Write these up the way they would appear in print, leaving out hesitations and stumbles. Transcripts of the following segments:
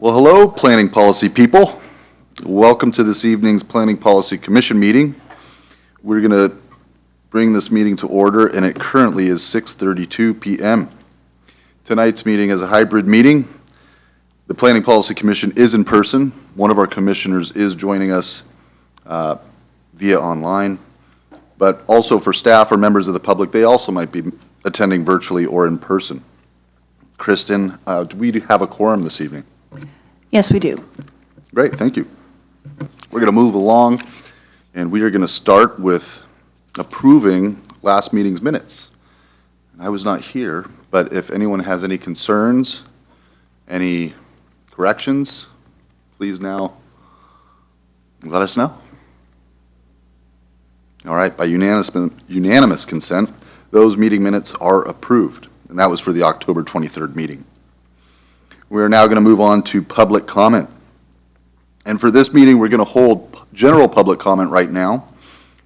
Well, hello, Planning Policy people. Welcome to this evening's Planning Policy Commission meeting. We're going to bring this meeting to order, and it currently is 6:32 p.m. Tonight's meeting is a hybrid meeting. The Planning Policy Commission is in person. One of our commissioners is joining us via online, but also for staff or members of the public, they also might be attending virtually or in person. Kristen, do we have a quorum this evening? Yes, we do. Great, thank you. We're going to move along, and we are going to start with approving last meeting's minutes. I was not here, but if anyone has any concerns, any corrections, please now let us know. All right, by unanimous consent, those meeting minutes are approved, and that was for the October 23rd meeting. We are now going to move on to public comment. And for this meeting, we're going to hold general public comment right now.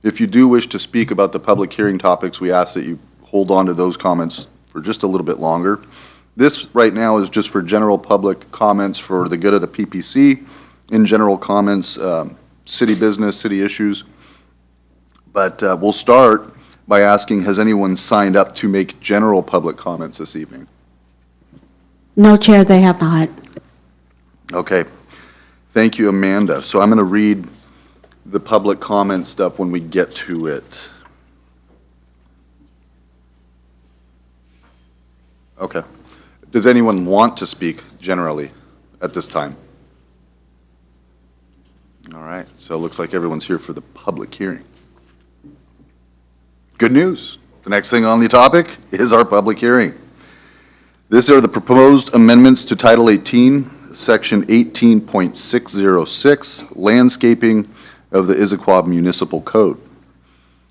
If you do wish to speak about the public hearing topics, we ask that you hold on to those comments for just a little bit longer. This right now is just for general public comments for the good of the PPC, in general comments, city business, city issues. But we'll start by asking, has anyone signed up to make general public comments this evening? No, Chair, they have not. Okay. Thank you, Amanda. So I'm going to read the public comment stuff when we get to it. Okay. Does anyone want to speak generally at this time? All right. So it looks like everyone's here for the public hearing. Good news. The next thing on the topic is our public hearing. These are the proposed amendments to Title 18, Section 18.606, Landscaping of the Issaquah Municipal Code.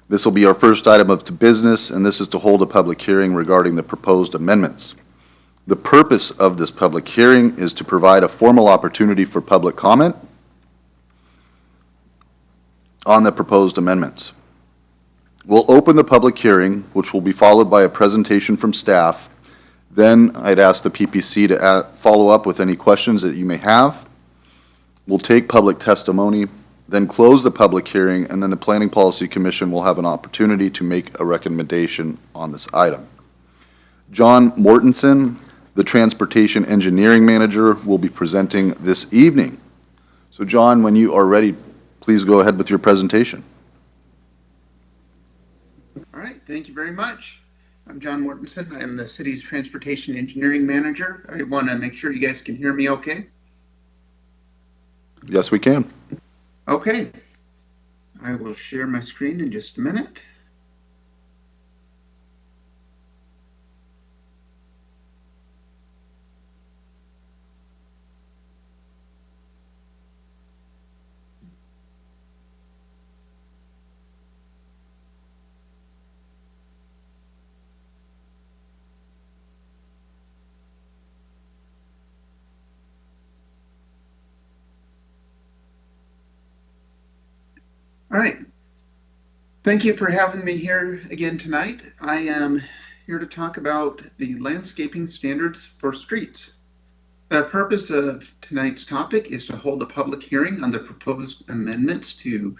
This will be our first item of business, and this is to hold a public hearing regarding the proposed amendments. The purpose of this public hearing is to provide a formal opportunity for public comment on the proposed amendments. We'll open the public hearing, which will be followed by a presentation from staff. Then I'd ask the PPC to follow up with any questions that you may have. We'll take public testimony, then close the public hearing, and then the Planning Policy Commission will have an opportunity to make a recommendation on this item. John Mortensen, the Transportation Engineering Manager, will be presenting this evening. So John, when you are ready, please go ahead with your presentation. All right, thank you very much. I'm John Mortensen. I am the city's Transportation Engineering Manager. I want to make sure you guys can hear me okay. Yes, we can. Okay. I will share my screen in just a minute. All right. Thank you for having me here again tonight. I am here to talk about the landscaping standards for streets. The purpose of tonight's topic is to hold a public hearing on the proposed amendments to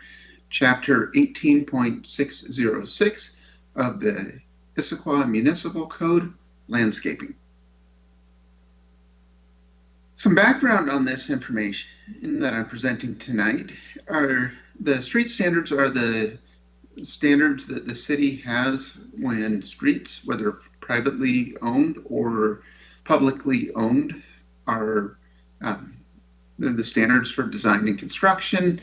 Chapter 18.606 of the Issaquah Municipal Code, Landscaping. Some background on this information that I'm presenting tonight are the street standards are the standards that the city has when streets, whether privately owned or publicly owned, are they're the standards for design and construction.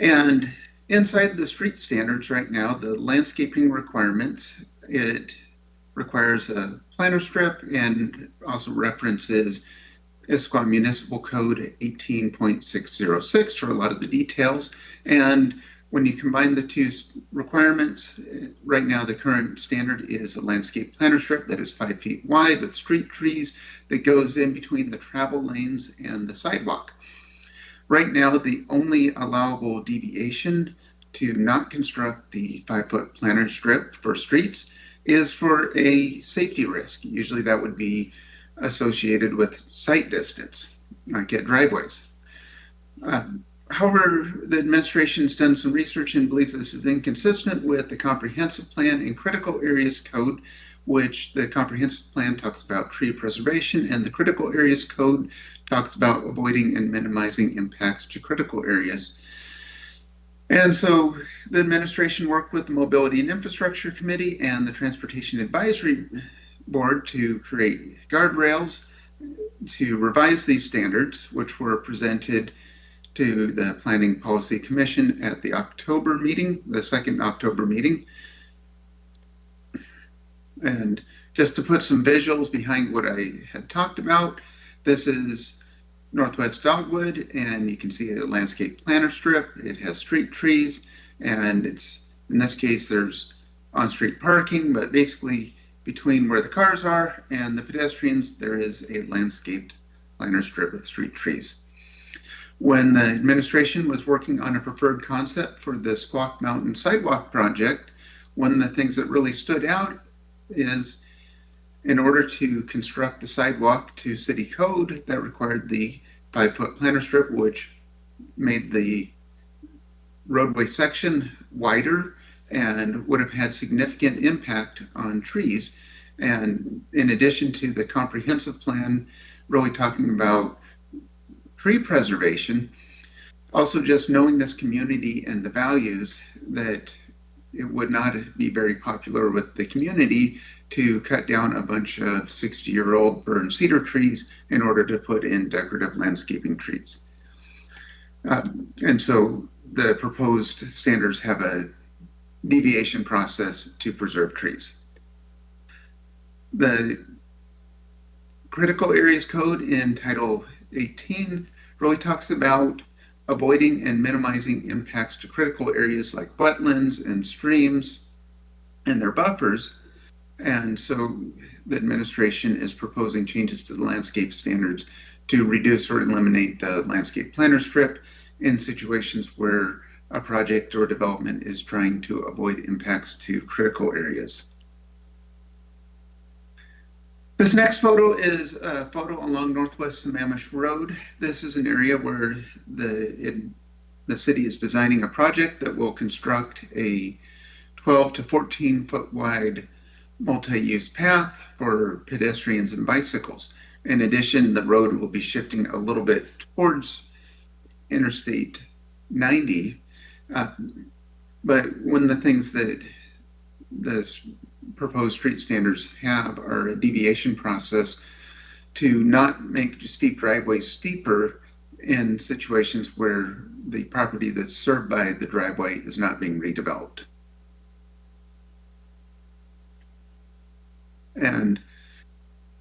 And inside the street standards right now, the landscaping requirements, it requires a planter strip and also references Issaquah Municipal Code 18.606 for a lot of the details. And when you combine the two requirements, right now the current standard is a landscape planter strip that is 5 feet wide with street trees that goes in between the travel lanes and the sidewalk. Right now, the only allowable deviation to not construct the 5-foot planter strip for streets is for a safety risk. Usually that would be associated with sight distance. get driveways. However, the administration's done some research and believes this is inconsistent with the Comprehensive Plan and Critical Areas Code, which the Comprehensive Plan talks about tree preservation, and the Critical Areas Code talks about avoiding and minimizing impacts to critical areas. And so the administration worked with the Mobility and Infrastructure Committee and the Transportation Advisory Board to create guardrails to revise these standards, which were presented to the Planning Policy Commission at the October meeting, the second October meeting. And just to put some visuals behind what I had talked about, this is Northwest Dogwood, and you can see a landscape planter strip. It has street trees, and it's, in this case, there's on-street parking, but basically between where the cars are and the pedestrians, there is a landscaped planter strip with street trees. When the administration was working on a preferred concept for the Squaw Mountain Sidewalk project, one of the things that really stood out is in order to construct the sidewalk to city code, that required the 5-foot planter strip, which made the roadway section wider and would have had significant impact on trees. And in addition to the comprehensive plan really talking about tree preservation, also just knowing this community and the values, that it would not be very popular with the community to cut down a bunch of 60-year-old burned cedar trees in order to put in decorative landscaping trees. And so the proposed standards have a deviation process to preserve trees. The Critical Areas Code in Title 18 really talks about avoiding and minimizing impacts to critical areas like wetlands and streams and their buffers. And so the administration is proposing changes to the landscape standards to reduce or eliminate the landscape planter strip in situations where a project or development is trying to avoid impacts to critical areas. This next photo is a photo along Northwest Sammamish Road. This is an area where the city is designing a project that will construct a 12 to 14 foot wide multi-use path for pedestrians and bicycles. In addition, the road will be shifting a little bit towards Interstate 90. But one of the things that the proposed street standards have are a deviation process to not make steep driveways steeper in situations where the property that's served by the driveway is not being redeveloped. And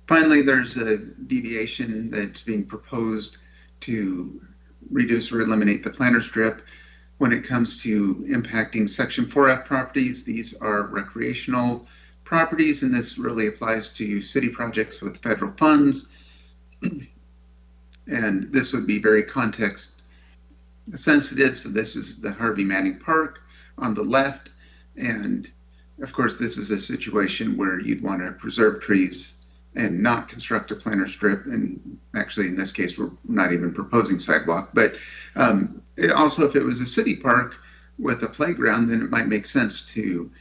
finally, there's a deviation that's being proposed to reduce or eliminate the planter strip when it comes to impacting Section 4F properties. These are recreational properties, and this really applies to city projects with federal funds. And this would be very context sensitive. So this is the Harvey Manning Park on the left. And of course, this is a situation where you'd want to preserve trees and not construct a planter strip. And actually, in this case, we're not even proposing sidewalk. But also, if it was a city park with a playground, then it might make sense to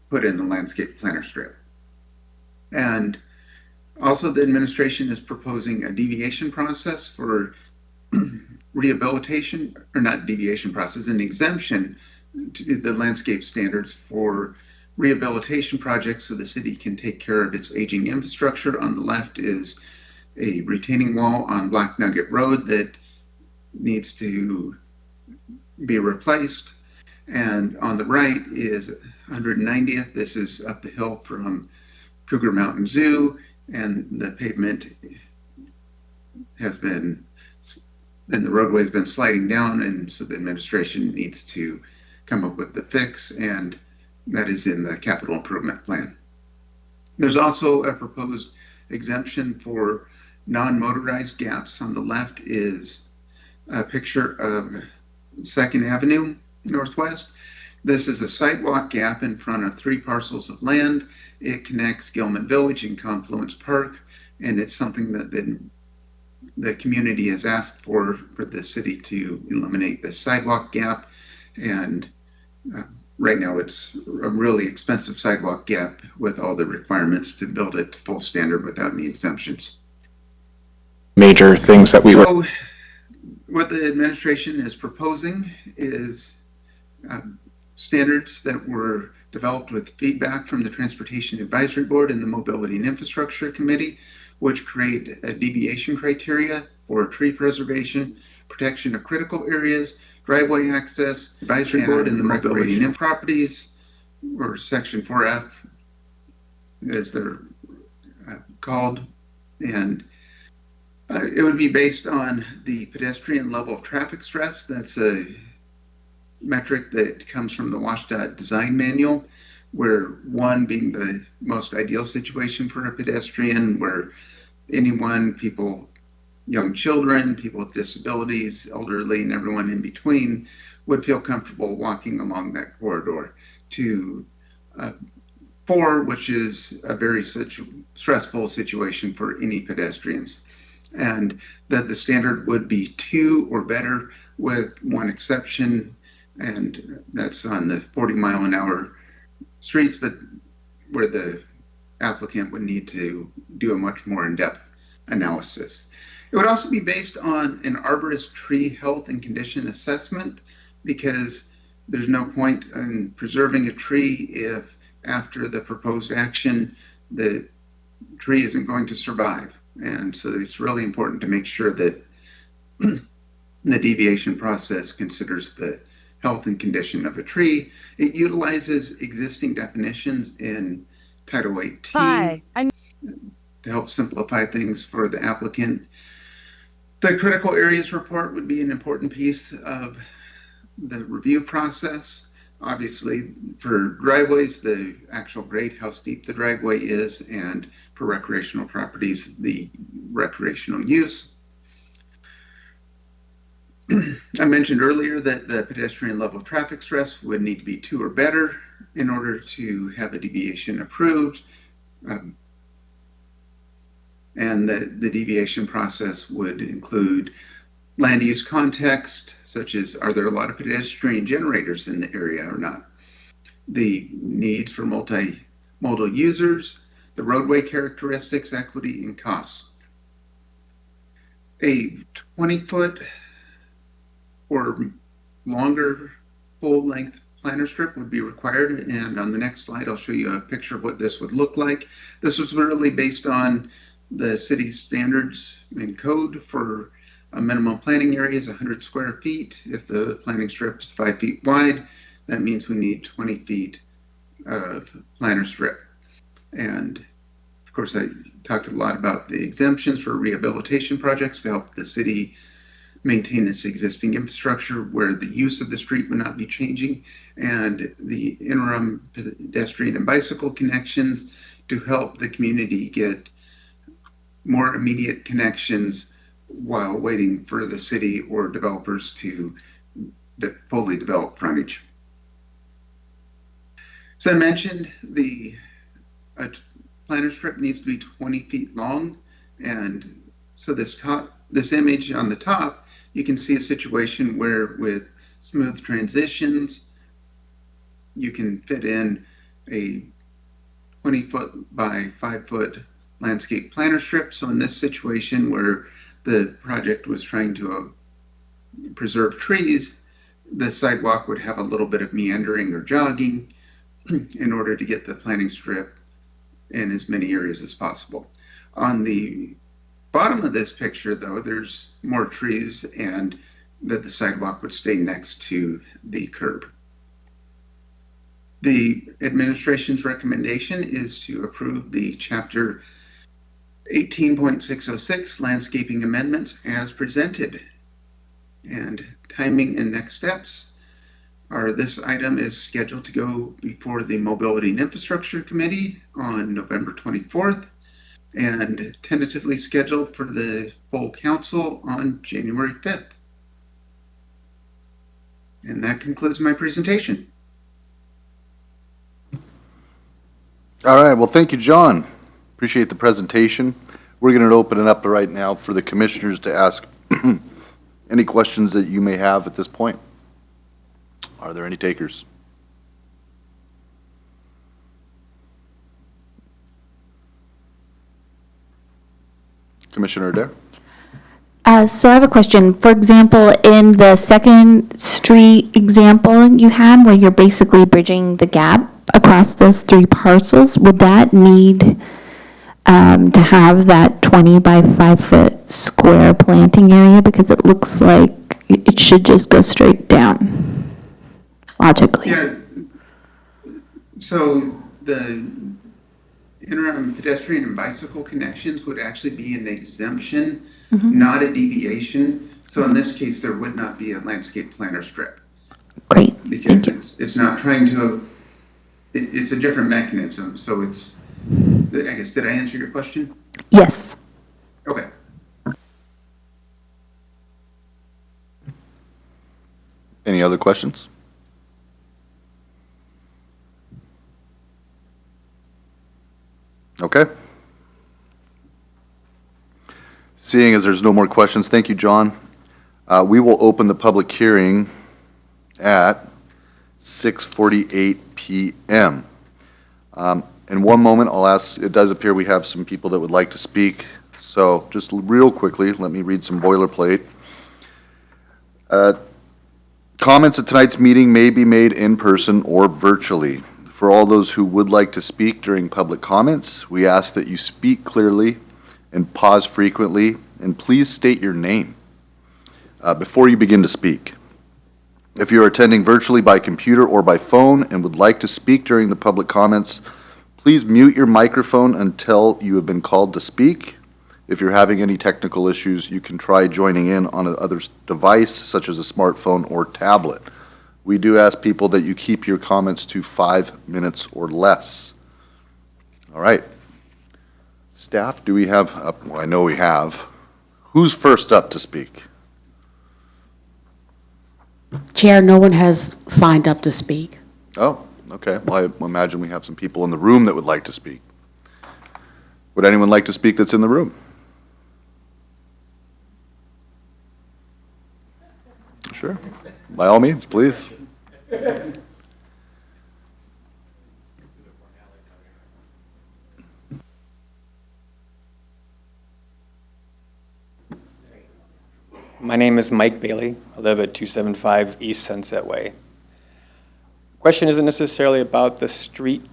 put in a landscape planter strip. And also, the administration is proposing a deviation process for rehabilitation, or not deviation process, an exemption to the landscape standards for rehabilitation projects so the city can take care of its aging infrastructure. On the left is a retaining wall on Black Nugget Road that needs to be replaced. And on the right is 190th. This is up the hill from Cougar Mountain Zoo, and the pavement has been, and the roadway has been sliding down, and so the administration needs to come up with the fix, and that is in the capital improvement plan. There's also a proposed exemption for non-motorized gaps. On the left is a picture of 2nd Avenue Northwest. This is a sidewalk gap in front of 3 parcels of land. It connects Gilman Village and Confluence Park, and it's something that the the community has asked for the city to eliminate the sidewalk gap. And right now it's a really expensive sidewalk gap with all the requirements to build it to full standard without any exemptions. Major things that we were. So what the administration is proposing is standards that were developed with feedback from the Transportation Advisory Board and the Mobility and Infrastructure Committee, which create a deviation criteria for tree preservation, protection of critical areas, driveway access, advisory board and the mobility and properties, or Section 4F, as they're called. And it would be based on the pedestrian level of traffic stress. That's a metric that comes from the WSDOT design manual, where 1 being the most ideal situation for a pedestrian, where anyone, people, young children, people with disabilities, elderly, and everyone in between would feel comfortable walking along that corridor, to 4, which is a very stressful situation for any pedestrians. And that the standard would be 2 or better, with 1 exception, and that's on the 40-mile-an-hour streets, but where the applicant would need to do a much more in-depth analysis. It would also be based on an arborist tree health and condition assessment, because there's no point in preserving a tree if after the proposed action the tree isn't going to survive. And so it's really important to make sure that the deviation process considers the health and condition of a tree. It utilizes existing definitions in Title 8T to help simplify things for the applicant. The critical areas report would be an important piece of the review process. Obviously, for driveways, the actual grade, how steep the driveway is, and for recreational properties, the recreational use. I mentioned earlier that the pedestrian level of traffic stress would need to be 2 or better in order to have a deviation approved. And the deviation process would include land use context, such as, are there a lot of pedestrian generators in the area or not? The needs for multimodal users, the roadway characteristics, equity, and costs. A 20-foot or longer full-length planter strip would be required, and on the next slide I'll show you a picture of what this would look like. This was really based on the city's standards and code for a minimum planting area is 100 square feet. If the planting strip is 5 feet wide, that means we need 20 feet of planter strip. And of course, I talked a lot about the exemptions for rehabilitation projects to help the city maintain its existing infrastructure where the use of the street would not be changing, and the interim pedestrian and bicycle connections to help the community get more immediate connections while waiting for the city or developers to fully develop frontage. As I mentioned, the planter strip needs to be 20 feet long, and so this image on the top, you can see a situation where with smooth transitions, you can fit in a 20-foot by 5-foot landscape planter strip. So in this situation where the project was trying to preserve trees, the sidewalk would have a little bit of meandering or jogging in order to get the planting strip in as many areas as possible. On the bottom of this picture, though, there's more trees, and that the sidewalk would stay next to the curb. The administration's recommendation is to approve the Chapter 18.606 landscaping amendments as presented. And timing and next steps are, this item is scheduled to go before the Mobility and Infrastructure Committee on November 24th, and tentatively scheduled for the full council on January 5th. And that concludes my presentation. All right, well, thank you, John. Appreciate the presentation. We're going to open it up right now for the commissioners to ask any questions that you may have at this point. Are there any takers? Commissioner Adair? So I have a question. For example, in the Second Street example you had, where you're basically bridging the gap across those 3 parcels, would that need to have that 20 by 5 foot square planting area? Because it looks like it should just go straight down, logically. Yeah, so the interim pedestrian and bicycle connections would actually be an exemption, not a deviation. So in this case, there would not be a landscape planter strip. Great. Because Thank you. it's not trying to, it's a different mechanism. So it's, I guess, did I answer your question? Yes. Okay. Any other questions? Okay. Seeing as there's no more questions, thank you, John. We will open the public hearing at 6:48 PM. In one moment, I'll ask, it does appear we have some people that would like to speak, so just real quickly, let me read some boilerplate. Comments at tonight's meeting may be made in person or virtually. For all those who would like to speak during public comments, we ask that you speak clearly and pause frequently, and please state your name before you begin to speak. If you are attending virtually by computer or by phone and would like to speak during the public comments, please mute your microphone until you have been called to speak. If you're having any technical issues, you can try joining in on another device, such as a smartphone or tablet. We do ask people that you keep your comments to 5 minutes or less. All right. Staff, do we have, well, I know we have. Who's first up to speak? Chair, no one has signed up to speak. Oh, okay. Well, I imagine we have some people in the room that would like to speak. Would anyone like to speak that's in the room? Sure. By all means, please. My name is Mike Bailey. I live at 275 East Sunset Way. Question isn't necessarily about the street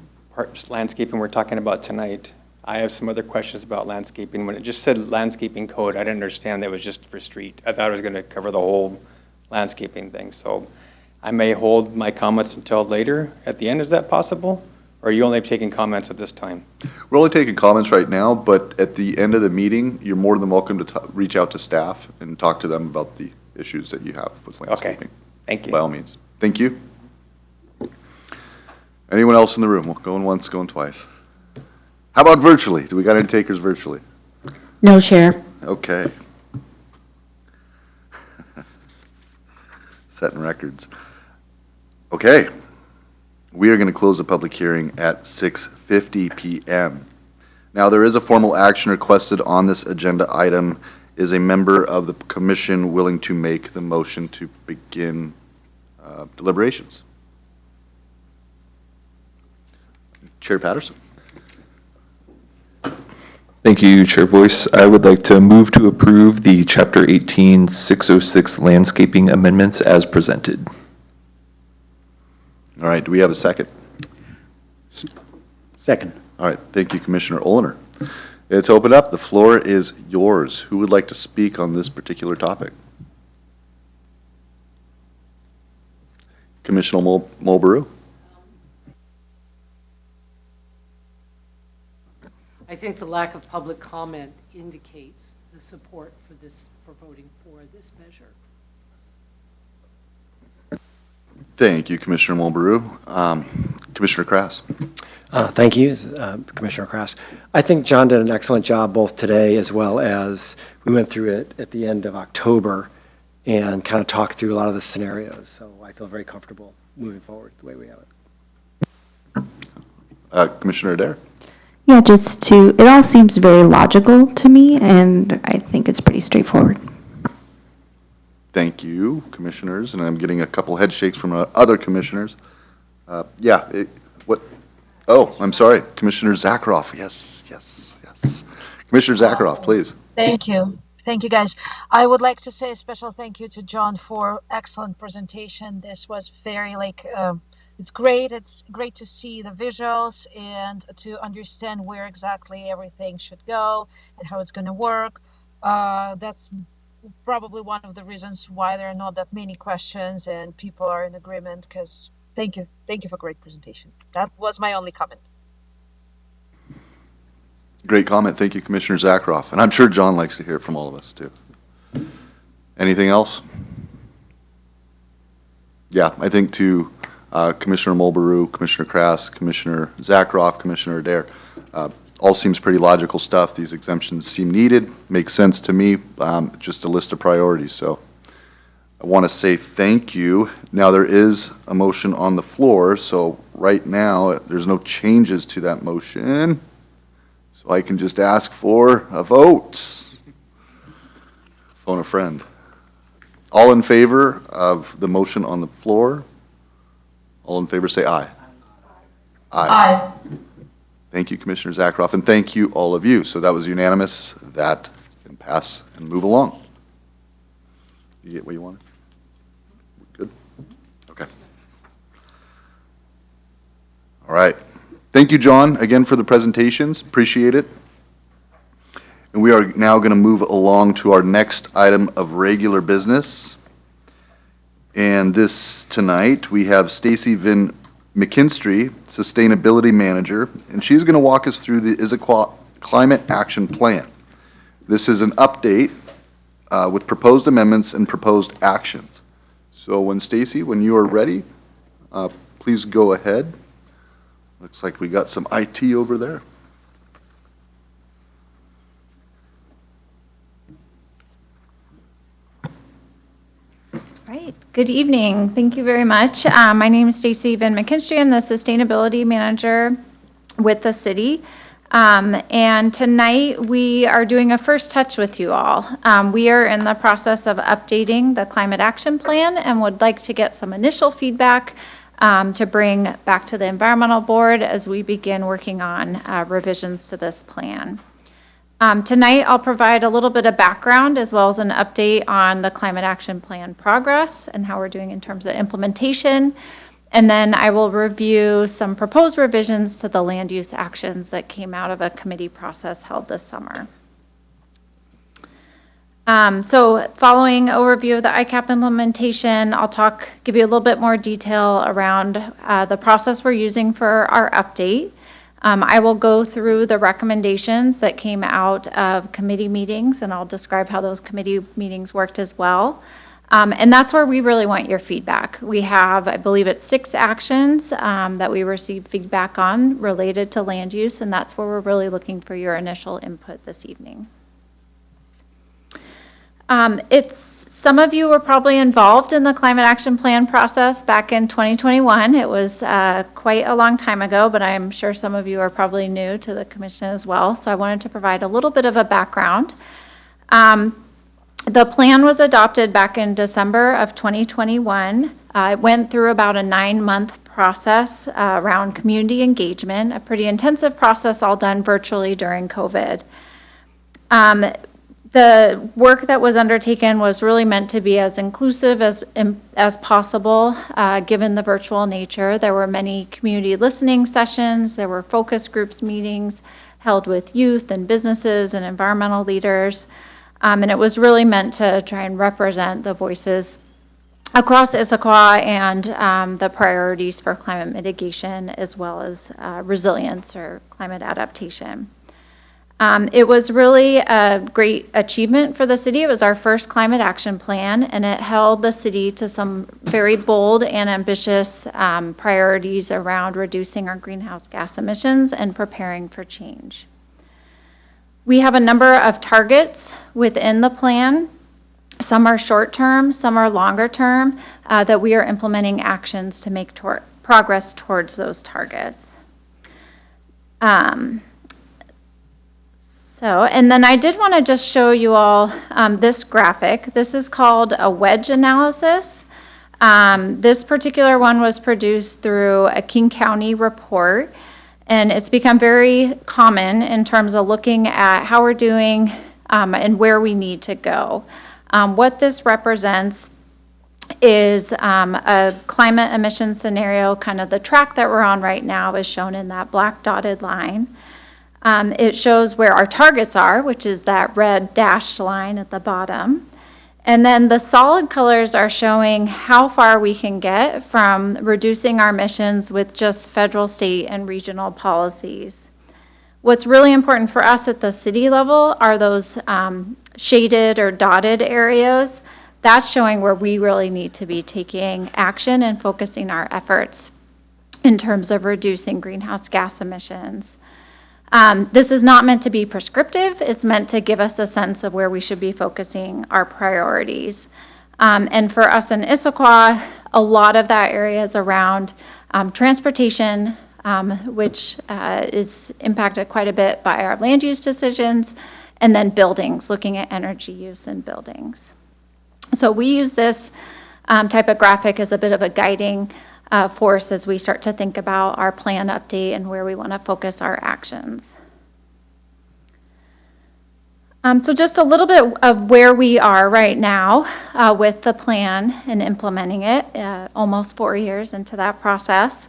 landscaping we're talking about tonight. I have some other questions about landscaping. When it just said landscaping code, I didn't understand that it was just for street. I thought it was going to cover the whole landscaping thing. So I may hold my comments until later at the end. Is that possible? Or are you only taking comments at this time? We're only taking comments right now, but at the end of the meeting, you're more than welcome to reach out to staff and talk to them about the issues that you have with landscaping. Okay, thank you. By all means. Thank you. Anyone else in the room? Going once, going twice. How about virtually? Do we got any takers virtually? No, Chair. Okay. Setting records. Okay. We are going to close the public hearing at 6:50 PM. Now, there is a formal action requested on this agenda item. Is a member of the commission willing to make the motion to begin deliberations? Chair Patterson. Thank you, Chair Voice. I would like to move to approve the Chapter 18 606 landscaping amendments as presented. All right, do we have a second? Second. All right, thank you, Commissioner Olener. It's open up. The floor is yours. Who would like to speak on this particular topic? Commissioner Mulbrew? I think the lack of public comment indicates the support for this, for voting for this measure. Thank you, Commissioner Mulbrew. Commissioner Krass? Thank you, Commissioner Krass. I think John did an excellent job both today as well as we went through it at the end of October and kind of talked through a lot of the scenarios. So I feel very comfortable moving forward the way we have it. Commissioner Adair? Yeah, it all seems very logical to me, and I think it's pretty straightforward. Thank you, commissioners, and I'm getting a couple head shakes from other commissioners. I'm sorry, Commissioner Zakharoff, yes. Commissioner Zakharoff, please. Thank you. Thank you, guys. I would like to say a special thank you to John for excellent presentation. This was very it's great. It's great to see the visuals and to understand where exactly everything should go and how it's going to work. That's probably one of the reasons why there are not that many questions and people are in agreement, because thank you. Thank you for a great presentation. That was my only comment. Great comment. Thank you, Commissioner Zakharoff. And I'm sure John likes to hear it from all of us, too. Anything else? Yeah, I think to Commissioner Mulberry, Commissioner Krass, Commissioner Zakharoff, Commissioner Adair, all seems pretty logical stuff. These exemptions seem needed, makes sense to me, just a list of priorities. So I want to say thank you. Now, there is a motion on the floor, so right now, there's no changes to that motion. So I can just ask for a vote. Phone a friend. All in favor of the motion on the floor? All in favor say aye. Aye. Thank you, Commissioner Zakharoff, and thank you, all of you. So that was unanimous. That can pass and move along. You get what you wanted? Good? Okay. All right. Thank you, John, again for the presentations. Appreciate it. And we are now going to move along to our next item of regular business. And this tonight, we have Stacy Vin McKinstry, Sustainability Manager, and she's going to walk us through the Issaquah Climate Action Plan. This is an update with proposed amendments and proposed actions. So when Stacy, when you are ready, please go ahead. Looks like we got some IT over there. Right. Good evening. Thank you very much. My name is Stacy Van McKinstry. I'm the Sustainability Manager with the city. And tonight we are doing a first touch with you all. We are in the process of updating the Climate Action Plan and would like to get some initial feedback to bring back to the Environmental Board as we begin working on revisions to this plan. Tonight, I'll provide a little bit of background as well as an update on the Climate Action Plan progress and how we're doing in terms of implementation. And then I will review some proposed revisions to the land use actions that came out of a committee process held this summer. So following overview of the ICAP implementation, I'll give you a little bit more detail around the process we're using for our update. I will go through the recommendations that came out of committee meetings, and I'll describe how those committee meetings worked as well. And that's where we really want your feedback. We have, I believe it's 6 actions that we received feedback on related to land use, and that's where we're really looking for your initial input this evening. Some of you were probably involved in the Climate Action Plan process back in 2021. It was quite a long time ago, but I'm sure some of you are probably new to the commission as well. So I wanted to provide a little bit of a background. The plan was adopted back in December of 2021. It went through about a 9-month process around community engagement, a pretty intensive process all done virtually during COVID. The work that was undertaken was really meant to be as inclusive as possible, given the virtual nature. There were many community listening sessions, there were focus groups meetings held with youth and businesses and environmental leaders, and it was really meant to try and represent the voices across Issaquah and the priorities for climate mitigation as well as resilience or climate adaptation. It was really a great achievement for the city. It was our first climate action plan, and it held the city to some very bold and ambitious priorities around reducing our greenhouse gas emissions and preparing for change. We have a number of targets within the plan. Some are short-term, some are longer-term, that we are implementing actions to make progress towards those targets. So, and then I did want to just show you all this graphic. This is called a wedge analysis. This particular one was produced through a King County report, and it's become very common in terms of looking at how we're doing and where we need to go. What this represents is a climate emission scenario, kind of the track that we're on right now is shown in that black dotted line. It shows where our targets are, which is that red dashed line at the bottom. And then the solid colors are showing how far we can get from reducing our emissions with just federal, state, and regional policies. What's really important for us at the city level are those shaded or dotted areas. That's showing where we really need to be taking action and focusing our efforts in terms of reducing greenhouse gas emissions. This is not meant to be prescriptive. It's meant to give us a sense of where we should be focusing our priorities. And for us in Issaquah, a lot of that area is around transportation, which is impacted quite a bit by our land use decisions, and then buildings, looking at energy use in buildings. So we use this type of graphic as a bit of a guiding force as we start to think about our plan update and where we want to focus our actions. So just a little bit of where we are right now with the plan and implementing it, almost 4 years into that process.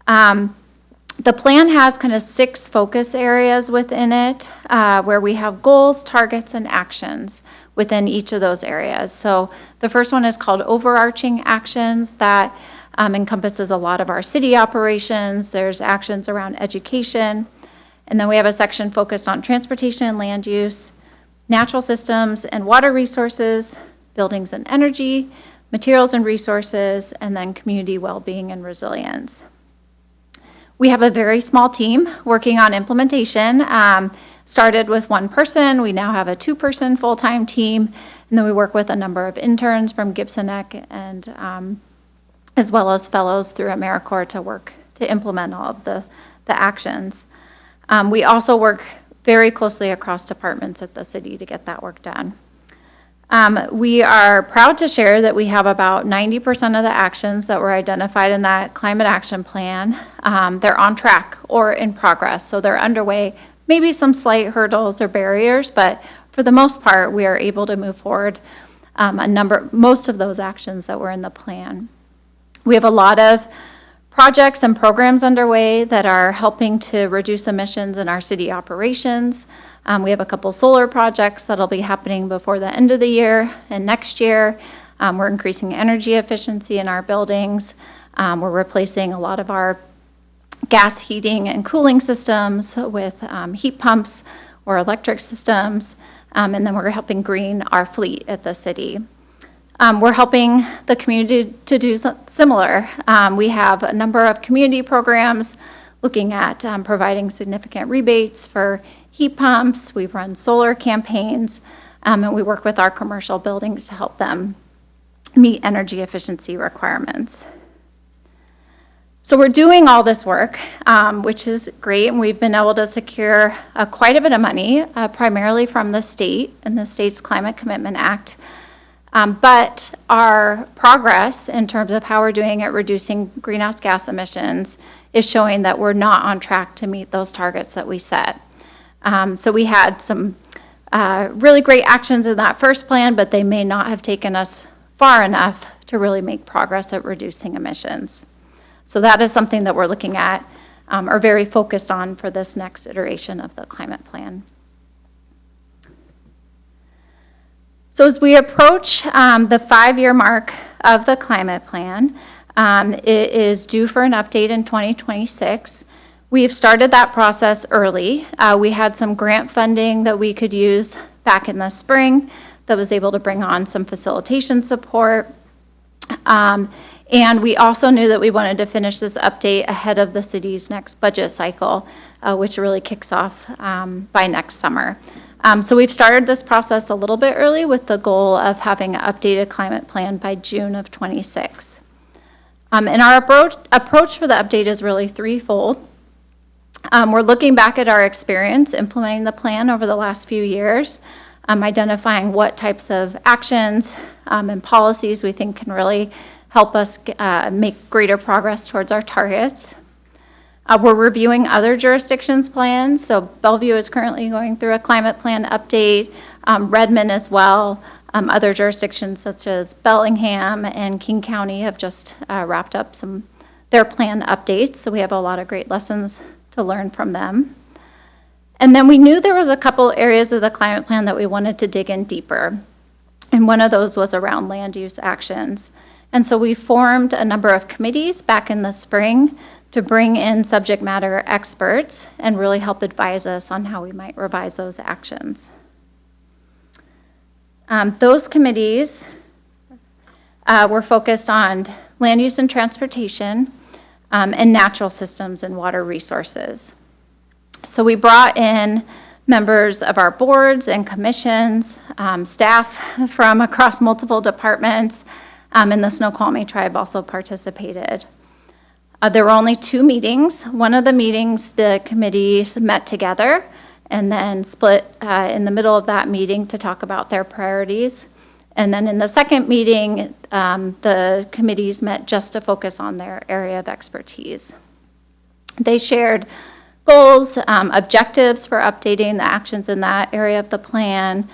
The plan has kind of 6 focus areas within it where we have goals, targets, and actions within each of those areas. So the first one is called overarching actions. That encompasses a lot of our city operations. There's actions around education. And then we have a section focused on transportation and land use, natural systems and water resources, buildings and energy, materials and resources, and then community well-being and resilience. We have a very small team working on implementation. Started with 1 person. We now have a 2-person full-time team. And then we work with a number of interns from Gibson Neck and as well as fellows through AmeriCorps to work to implement all of the actions. We also work very closely across departments at the city to get that work done. We are proud to share that we have about 90% of the actions that were identified in that climate action plan. They're on track or in progress, so they're underway. Maybe some slight hurdles or barriers, but for the most part, we are able to move forward most of those actions that were in the plan. We have a lot of projects and programs underway that are helping to reduce emissions in our city operations. We have a couple solar projects that'll be happening before the end of the year and next year. We're increasing energy efficiency in our buildings. We're replacing a lot of our gas heating and cooling systems with heat pumps or electric systems. And then we're helping green our fleet at the city. We're helping the community to do similar. We have a number of community programs looking at providing significant rebates for heat pumps. We've run solar campaigns, and we work with our commercial buildings to help them meet energy efficiency requirements. So we're doing all this work, which is great, and we've been able to secure quite a bit of money, primarily from the state and the state's Climate Commitment Act. But our progress in terms of how we're doing at reducing greenhouse gas emissions is showing that we're not on track to meet those targets that we set. So we had some really great actions in that first plan, but they may not have taken us far enough to really make progress at reducing emissions. So that is something that we're looking at or very focused on for this next iteration of the climate plan. So as we approach the 5-year mark of the climate plan, it is due for an update in 2026. We've started that process early. We had some grant funding that we could use back in the spring that was able to bring on some facilitation support. And we also knew that we wanted to finish this update ahead of the city's next budget cycle, which really kicks off by next summer. So we've started this process a little bit early with the goal of having an updated climate plan by June of 26. And our approach for the update is really threefold. We're looking back at our experience implementing the plan over the last few years, identifying what types of actions and policies we think can really help us make greater progress towards our targets. We're reviewing other jurisdictions' plans. So Bellevue is currently going through a climate plan update, Redmond as well. Other jurisdictions such as Bellingham and King County have just wrapped up their plan updates. So we have a lot of great lessons to learn from them. And then we knew there was a couple areas of the climate plan that we wanted to dig in deeper. And one of those was around land use actions. And so we formed a number of committees back in the spring to bring in subject matter experts and really help advise us on how we might revise those actions. Those committees were focused on land use and transportation and natural systems and water resources. So we brought in members of our boards and commissions, staff from across multiple departments, and the Snoqualmie tribe also participated. There were only 2 meetings. One of the meetings, the committees met together and then split in the middle of that meeting to talk about their priorities. And then in the second meeting, the committees met just to focus on their area of expertise. They shared goals, objectives for updating the actions in that area of the plan.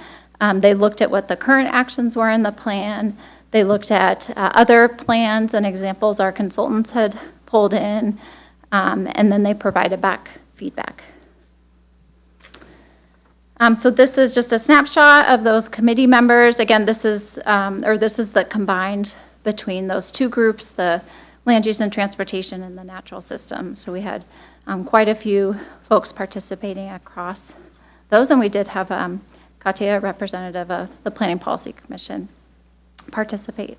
They looked at what the current actions were in the plan. They looked at other plans and examples our consultants had pulled in, and then they provided back feedback. So this is just a snapshot of those committee members. Again, this is the combined between those 2 groups, the land use and transportation and the natural systems. So we had quite a few folks participating across those, and we did have Katia, a representative of the Planning Policy Commission, participate.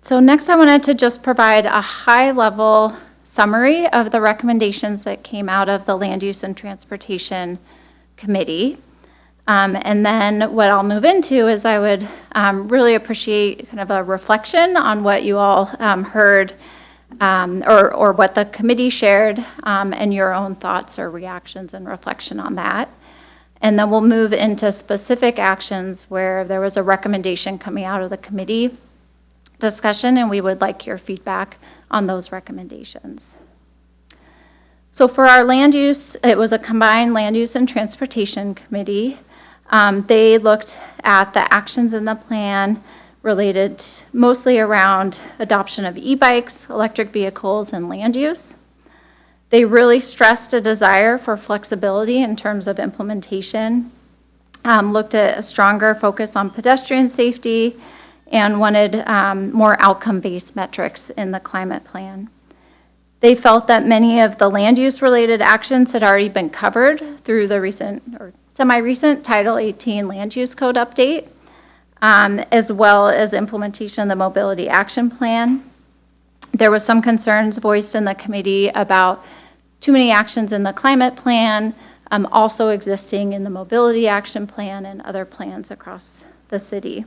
So next I wanted to just provide a high-level summary of the recommendations that came out of the Land Use and Transportation Committee. And then what I'll move into is I would really appreciate kind of a reflection on what you all heard or what the committee shared and your own thoughts or reactions and reflection on that. And then we'll move into specific actions where there was a recommendation coming out of the committee discussion, and we would like your feedback on those recommendations. So for our land use, it was a combined land use and transportation committee. They looked at the actions in the plan related mostly around adoption of e-bikes, electric vehicles, and land use. They really stressed a desire for flexibility in terms of implementation, looked at a stronger focus on pedestrian safety, and wanted more outcome-based metrics in the climate plan. They felt that many of the land use related actions had already been covered through the recent or semi-recent Title 18 Land Use Code update, as well as implementation of the Mobility Action Plan. There was some concerns voiced in the committee about too many actions in the climate plan, also existing in the Mobility Action Plan and other plans across the city.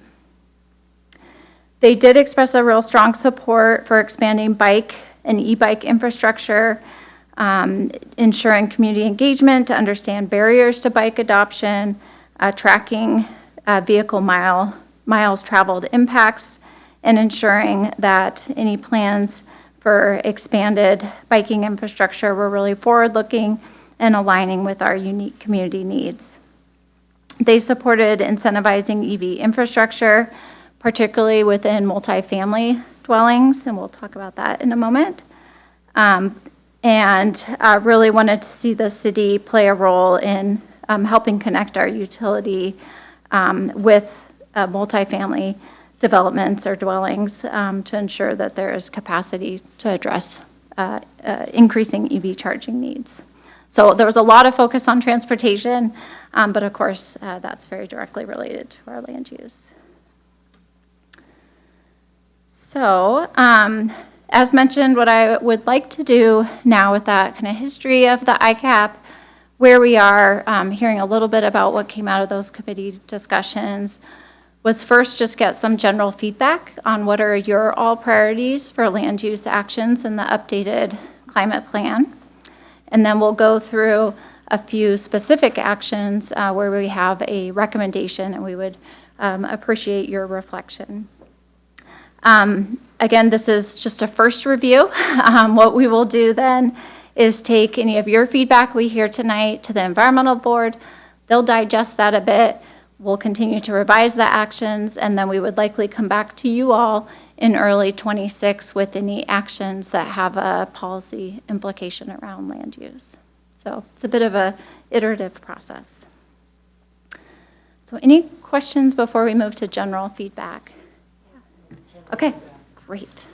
They did express a real strong support for expanding bike and e-bike infrastructure, ensuring community engagement to understand barriers to bike adoption, tracking vehicle miles traveled impacts, and ensuring that any plans for expanded biking infrastructure were really forward-looking and aligning with our unique community needs. They supported incentivizing EV infrastructure, particularly within multifamily dwellings, and we'll talk about that in a moment. And really wanted to see the city play a role in helping connect our utility with multifamily developments or dwellings to ensure that there is capacity to address increasing EV charging needs. So there was a lot of focus on transportation, but of course, that's very directly related to our land use. So, as mentioned, what I would like to do now with that kind of history of the ICAP, where we are, hearing a little bit about what came out of those committee discussions, was first just get some general feedback on what are your all priorities for land use actions in the updated climate plan. And then we'll go through a few specific actions where we have a recommendation, and we would appreciate your reflection. Again, this is just a first review. What we will do then is take any of your feedback we hear tonight to the environmental board. They'll digest that a bit. We'll continue to revise the actions, and then we would likely come back to you all in early '26 with any actions that have a policy implication around land use. So it's a bit of a iterative process. So any questions before we move to general feedback? Okay, great.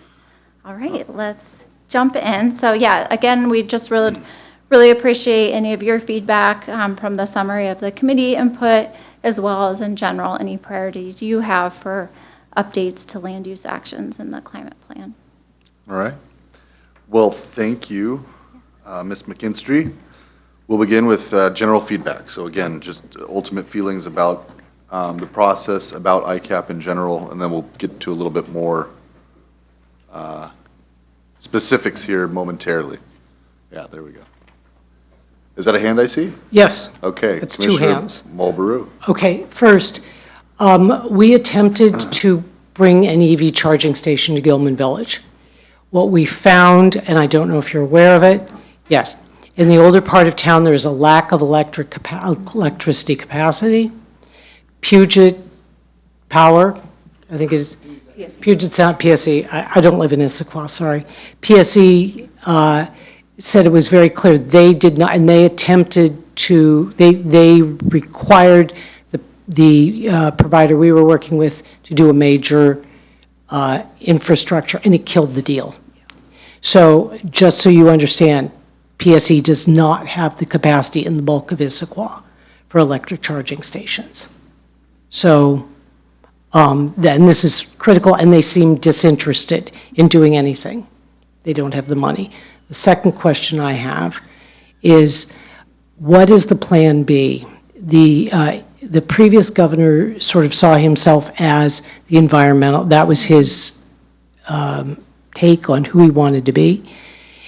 All right, let's jump in. So yeah, again, we just really appreciate any of your feedback from the summary of the committee input, as well as in general, any priorities you have for updates to land use actions in the climate plan. All right. Well, thank you, Ms. McKinstry. We'll begin with general feedback. So again, just ultimate feelings about the process, about ICAP in general, and then we'll get to a little bit more specifics here momentarily. Yeah, there we go. Is that a hand I see? Yes. Okay. It's two Commissioner hands. Mulberry. Okay, first, we attempted to bring an EV charging station to Gilman Village. What we found, and I don't know if you're aware of it, yes, in the older part of town, there is a lack of electricity capacity. Puget Power, I think it is, Puget Sound, PSE, I don't live in Issaquah, sorry. PSE said it was very clear, they did not, and they attempted to, they required the provider we were working with to do a major infrastructure, and it killed the deal. So just so you understand, PSE does not have the capacity in the bulk of Issaquah for electric charging stations. So then this is critical, and they seem disinterested in doing anything. They don't have the money. The second question I have is, what is the plan B? The previous governor sort of saw himself as the environmental, that was his take on who he wanted to be.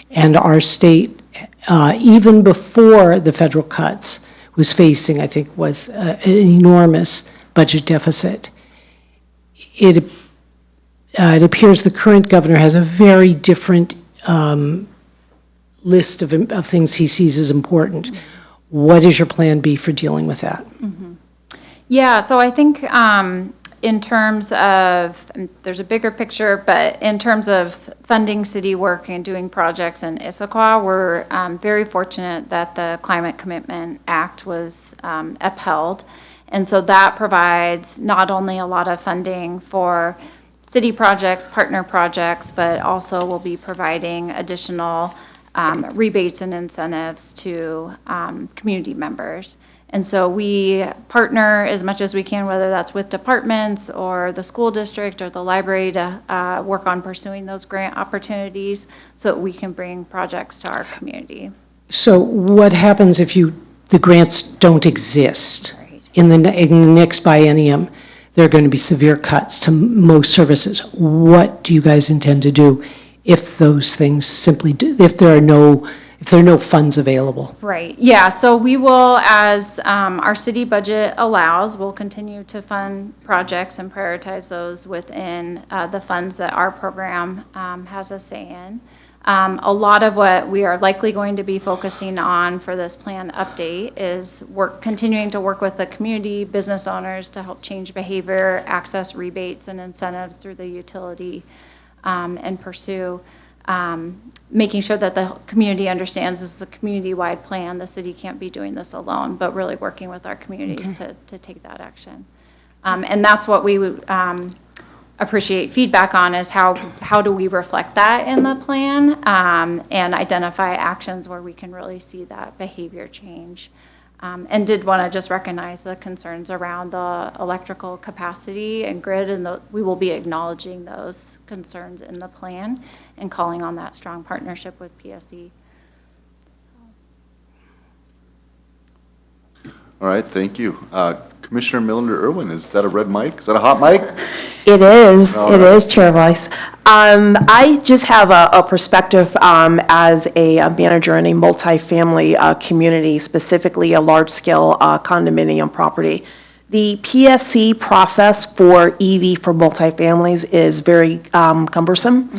And our state, even before the federal cuts, was facing, I think, was an enormous budget deficit. It appears the current governor has a very different list of things he sees as important. What is your plan B for dealing with that? Mm-hmm. Yeah, so I think in terms of, there's a bigger picture, but in terms of funding city work and doing projects in Issaquah, we're very fortunate that the Climate Commitment Act was upheld. And so that provides not only a lot of funding for city projects, partner projects, but also will be providing additional rebates and incentives to community members. And so we partner as much as we can, whether that's with departments or the school district or the library, to work on pursuing those grant opportunities so that we can bring projects to our community. So what happens if the grants don't exist? Right. In the next biennium, there are going to be severe cuts to most services. What do you guys intend to do if those things simply do, if there are no funds available? Right, yeah, so we will, as our city budget allows, we'll continue to fund projects and prioritize those within the funds that our program has a say in. A lot of what we are likely going to be focusing on for this plan update is continuing to work with the community, business owners to help change behavior, access rebates and incentives through the utility, and pursue making sure that the community understands this is a community-wide plan. The city can't be doing this alone, but really working with our communities to take that action. And that's what we would appreciate feedback on, is how do we reflect that in the plan and identify actions where we can really see that behavior change. And did want to just recognize the concerns around the electrical capacity and grid, and we will be acknowledging those concerns in the plan and calling on that strong partnership with PSE. All right, thank you. Commissioner Millender-Irwin, is that a red mic? Is that a hot mic? It is, All it right. is, Chair Vice. I just have a perspective as a manager in a multifamily community, specifically a large-scale condominium property. The PSC process for EV for multifamilies is very cumbersome.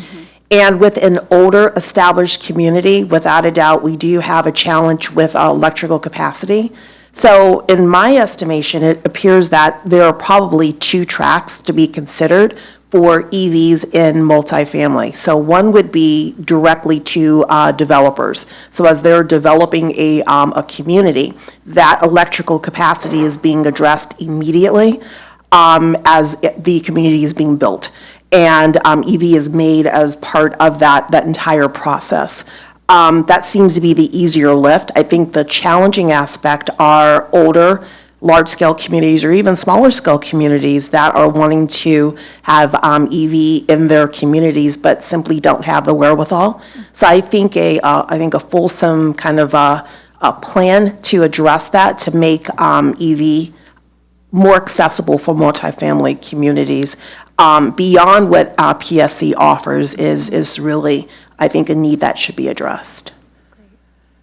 And with an older established community, without a doubt, we do have a challenge with electrical capacity. So in my estimation, it appears that there are probably two tracks to be considered for EVs in multifamily. So one would be directly to developers. So as they're developing a community, that electrical capacity is being addressed immediately as the community is being built. And EV is made as part of that entire process. That seems to be the easier lift. I think the challenging aspect are older, large-scale communities or even smaller-scale communities that are wanting to have EV in their communities but simply don't have the wherewithal. So I think a fulsome kind of a plan to address that, to make EV more accessible for multifamily communities beyond what PSC offers is really, I think, a need that should be addressed.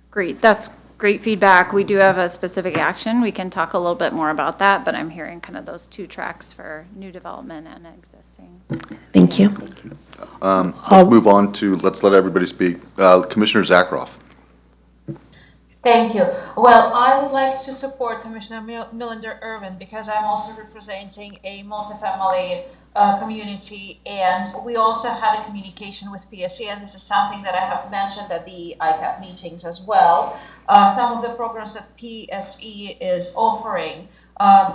Great, that's great feedback. We do have a specific action. We can talk a little bit more about that, but I'm hearing kind of those two tracks for new development and existing. Thank you. Let's move on to, let's let everybody speak. Commissioner Zakroff. Thank you. Well, I would like to support Commissioner Millender-Irwin because I'm also representing a multifamily community, and we also had a communication with PSC, and this is something that I have mentioned at the ICAP meetings as well. Some of the programs that PSE is offering,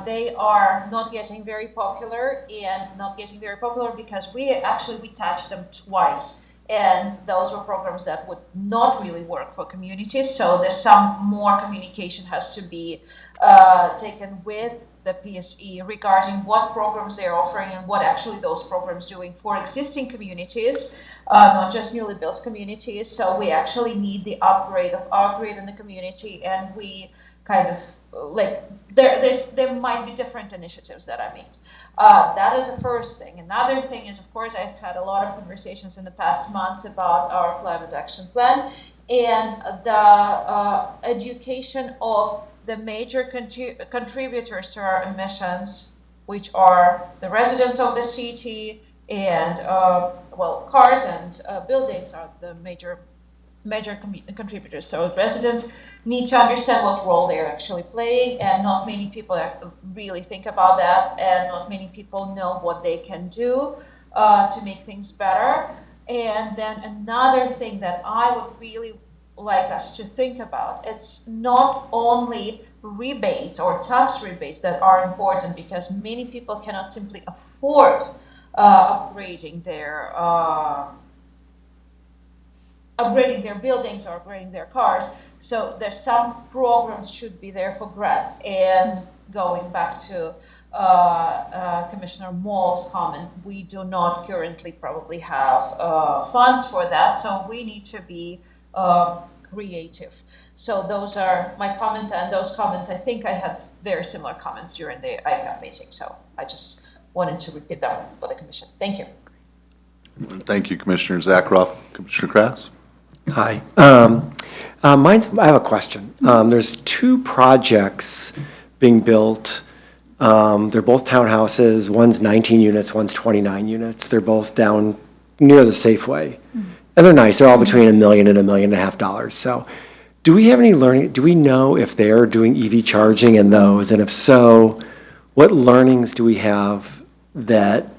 they are not getting very popular, because we touched them twice. And those were programs that would not really work for communities. So there's some more communication has to be taken with the PSE regarding what programs they're offering and what actually those programs doing for existing communities, not just newly built communities. So we actually need the upgrade of our grid in the community, and we kind of there might be different initiatives that I made. That is the first thing. Another thing is, of course, I've had a lot of conversations in the past months about our climate action plan and the education of the major contributors to our emissions, which are the residents of the city and, cars and buildings are the major contributors. So residents need to understand what role they're actually playing, and not many people really think about that, and not many people know what they can do to make things better. And then another thing that I would really like us to think about, it's not only rebates or tax rebates that are important, because many people cannot simply afford upgrading their buildings or upgrading their cars. So there's some programs should be there for grants. And going back to Commissioner Moll's comment, we do not currently probably have funds for that. So we need to be creative. So those are my comments, and those comments, I think I had very similar comments during the ICAP meeting. So I just wanted to repeat them for the commission. Thank you. Thank you, Commissioner Zakroff. Commissioner Krass? Hi. I have a question. There's two projects being built. They're both townhouses. One's 19 units, one's 29 units. They're both down near the Safeway. And they're nice. They're all between $1 million and $1.5 million. So do we have any learning? Do we know if they're doing EV charging in those? And if so, what learnings do we have that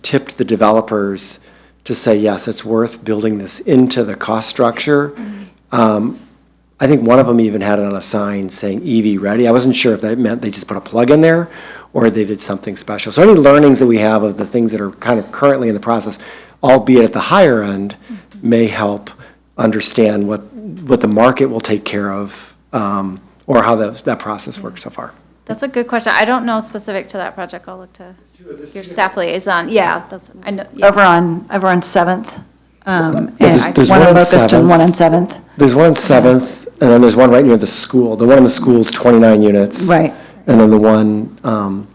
tipped the developers to say, yes, it's worth building this into the cost structure? I think one of them even had it on a sign saying EV ready. I wasn't sure if that meant they just put a plug in there or they did something special. So any learnings that we have of the things that are kind of currently in the process, albeit at the higher end, may help understand what the market will take care of, or how that process works so far. That's a good question. I don't know specific to that project. I'll look to your staff liaison. Yeah, I know. Yeah. Over on 7th. And there's one one on on Locust and 7th. one on 7th. There's one on 7th, And then there's one right near the school. The one in the school's 29 units. Right. And then the one on